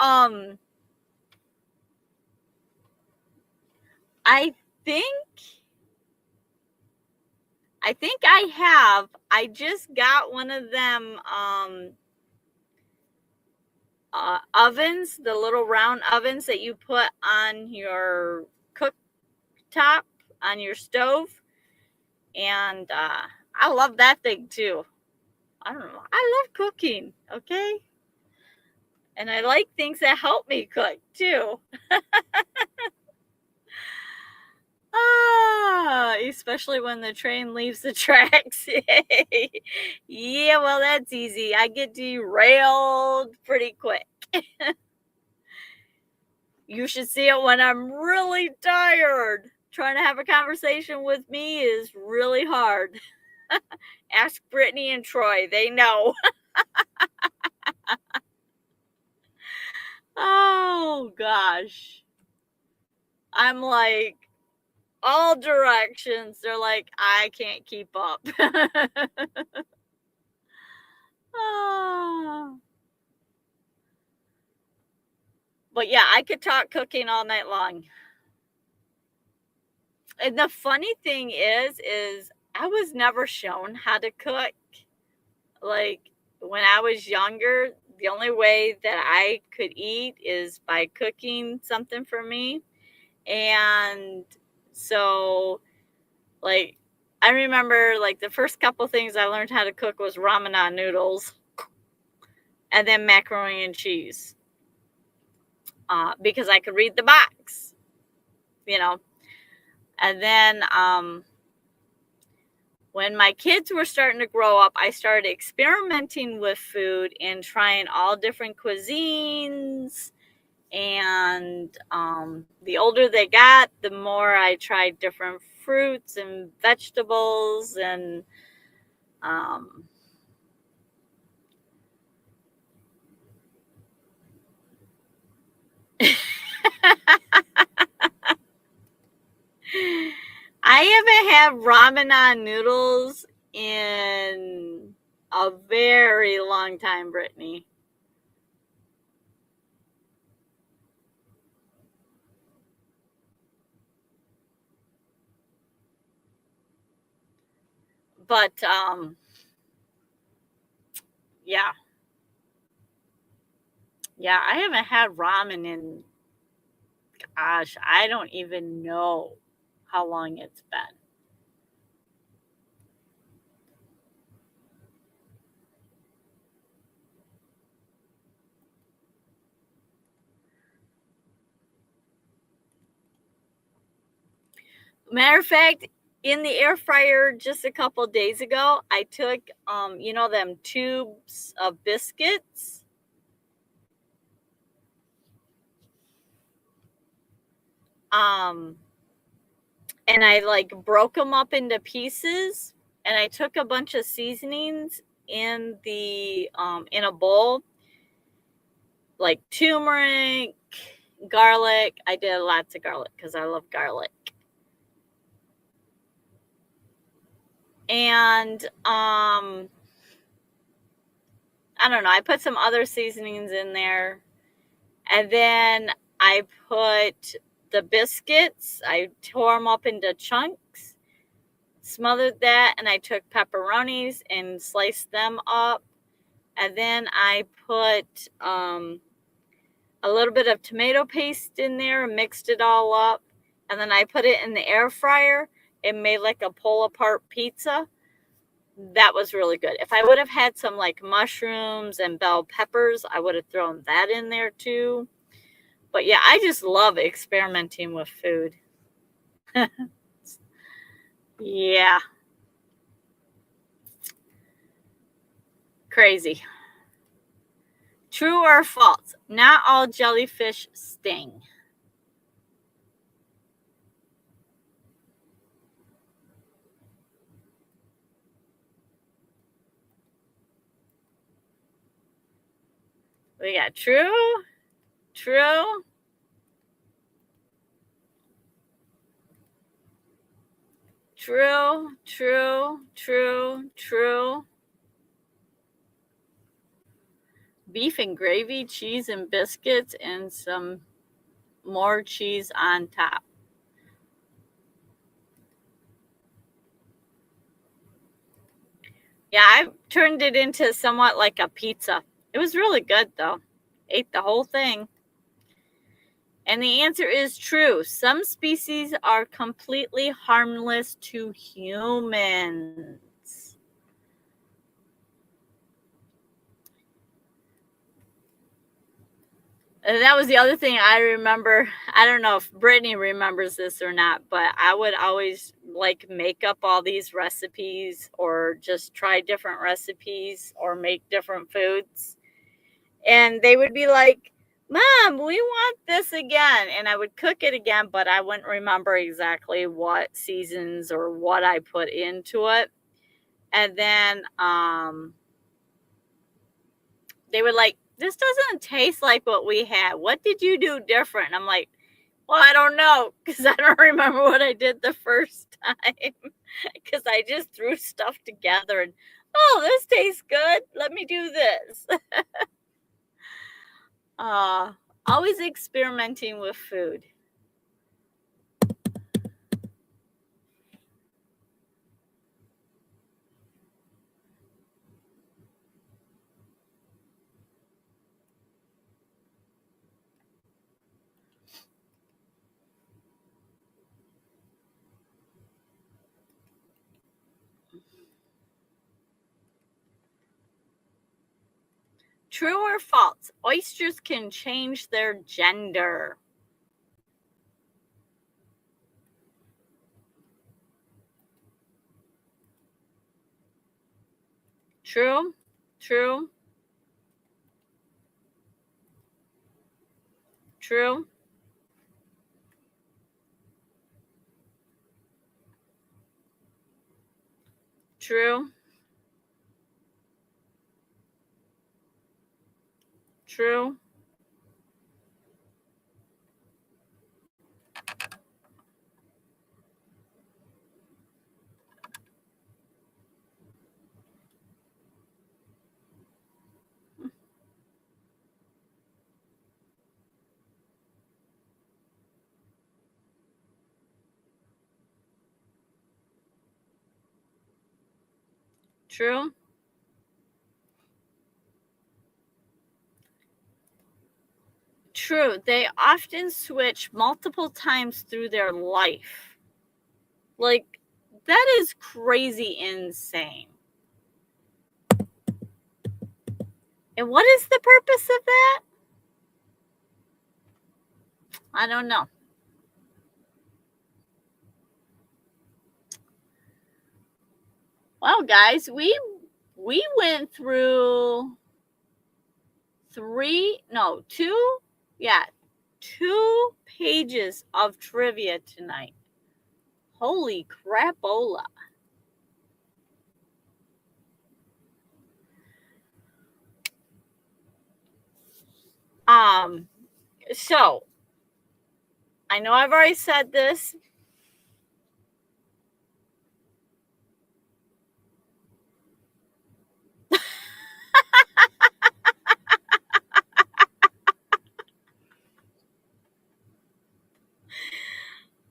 I think I have. I just got one of them ovens, the little round ovens that you put on your cooktop on your stove, and I love that thing too. I don't know. I love cooking, okay? And I like things that help me cook too. Especially when the train leaves the tracks. Yeah, well, that's easy. I get derailed pretty quick. You should see it when I'm really tired. Trying to have a conversation with me is really hard. Ask Brittany and Troy, they know. Oh, gosh. I'm like, all directions. They're like, I can't keep up. Oh. But yeah, I could talk cooking all night long. And the funny thing is I was never shown how to cook. Like when I was younger, the only way that I could eat is by cooking something for me. And so like I remember like the first couple things I learned how to cook was ramen noodles and then macaroni and cheese. Because I could read the box, you know. And then when my kids were starting to grow up, I started experimenting with food and trying all different cuisines. And the older they got, the more I tried different fruits and vegetables and I haven't had ramen noodles in a very long time, Brittany. But yeah, yeah, I haven't had ramen in, gosh, I don't even know how long it's been. Matter of fact, in the air fryer just a couple days ago, I took, them tubes of biscuits. And I like broke them up into pieces, and I took a bunch of seasonings in in a bowl, like turmeric, garlic. I did lots of garlic because I love garlic. And I don't know, I put some other seasonings in there. And then I put the biscuits, I tore them up into chunks, smothered that, and I took pepperonis and sliced them up. And then I put a little bit of tomato paste in there and mixed it all up. And then I put it in the air fryer. It made like a pull apart pizza. That was really good. If I would have had some like mushrooms and bell peppers, I would have thrown that in there too. But yeah, I just love experimenting with food. Yeah, crazy. True or false? Not all jellyfish sting. We got true, true, true, true, true, true. Beef and gravy, cheese and biscuits, and some more cheese on top. Yeah, I turned it into somewhat like a pizza. It was really good though. Ate the whole thing. And the answer is true. Some species are completely harmless to humans. And that was the other thing I remember. I don't know if Brittany remembers this or not, but I would always like make up all these recipes or just try different recipes or make different foods. And they would be like, Mom, we want this again. And I would cook it again, but I wouldn't remember exactly what seasons or what I put into it. And then they were like, this doesn't taste like what we had. What did you do different? And I'm like, well, I don't know, because I don't remember what I did the first time. Because I just threw stuff together and, oh, this tastes good. Let me do this. uh, Always experimenting with food. True or false? Oysters can change their gender. True, true, true, true, true, true. True. They often switch multiple times through their life. Like, that is crazy insane. And what is the purpose of that? I don't know. Well, guys, we went through two pages of trivia tonight. Holy crapola. So I know I've already said this.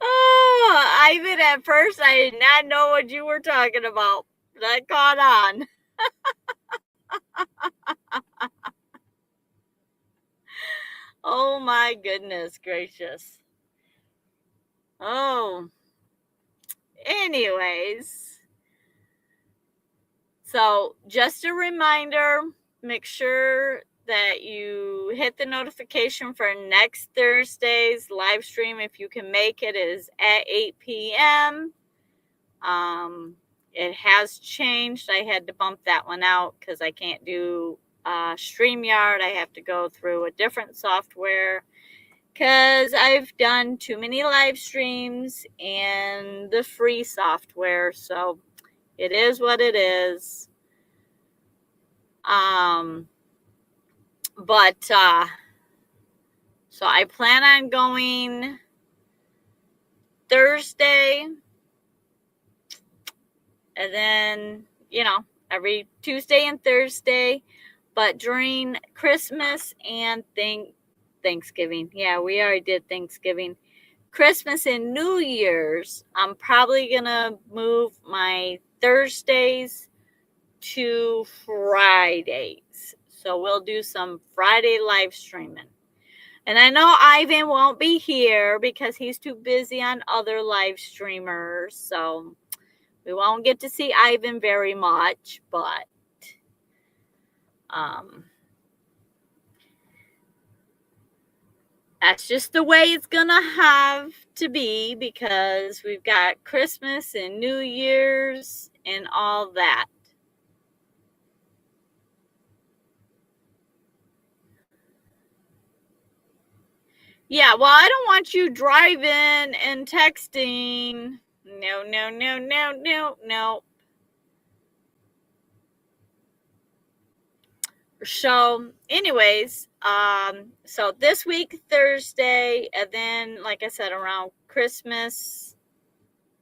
Oh, Ivan, at first I did not know what you were talking about. That caught on. Oh my goodness gracious. Oh. Anyways. So just a reminder, make sure that you hit the notification for next Thursday's live stream. If you can make it, it is at 8 p.m. It has changed. I had to bump that one out because I can't do StreamYard. I have to go through a different software because I've done too many live streams in the free software. So it is what it is. So I plan on going Thursday, and then, every Tuesday and Thursday, but during Christmas and Thanksgiving. Yeah, we already did Thanksgiving. Christmas and New Year's, I'm probably going to move my Thursdays to Fridays. So we'll do some Friday live streaming. And I know Ivan won't be here because he's too busy on other live streamers. So we won't get to see Ivan very much, but that's just the way it's going to have to be because we've got Christmas and New Year's and all that. Yeah, well, I don't want you driving and texting. No. So anyways, so this week, Thursday, and then, like I said, around Christmas,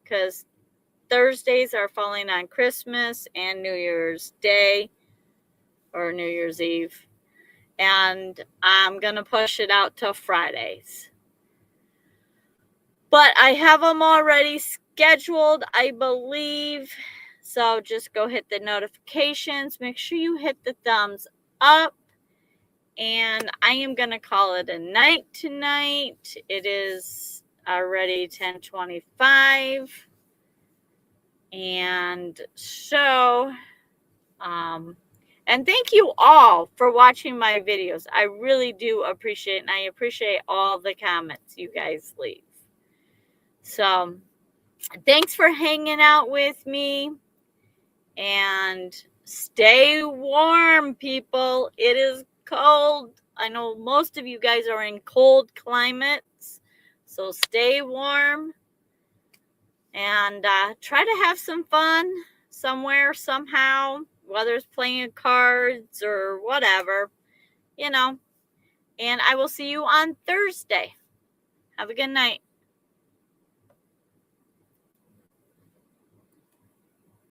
because Thursdays are falling on Christmas and New Year's Day or New Year's Eve. And I'm going to push it out till Fridays. But I have them already scheduled, I believe. So just go hit the notifications. Make sure you hit the thumbs up. And I am going to call it a night tonight. It is already 10:25. And so, and thank you all for watching my videos. I really do appreciate it. And I appreciate all the comments you guys leave. So thanks for hanging out with me. And stay warm, people. It is cold. I know most of you guys are in cold climates. So stay warm. And try to have some fun somewhere, somehow, whether it's playing cards or whatever, And I will see you on Thursday. Have a good night.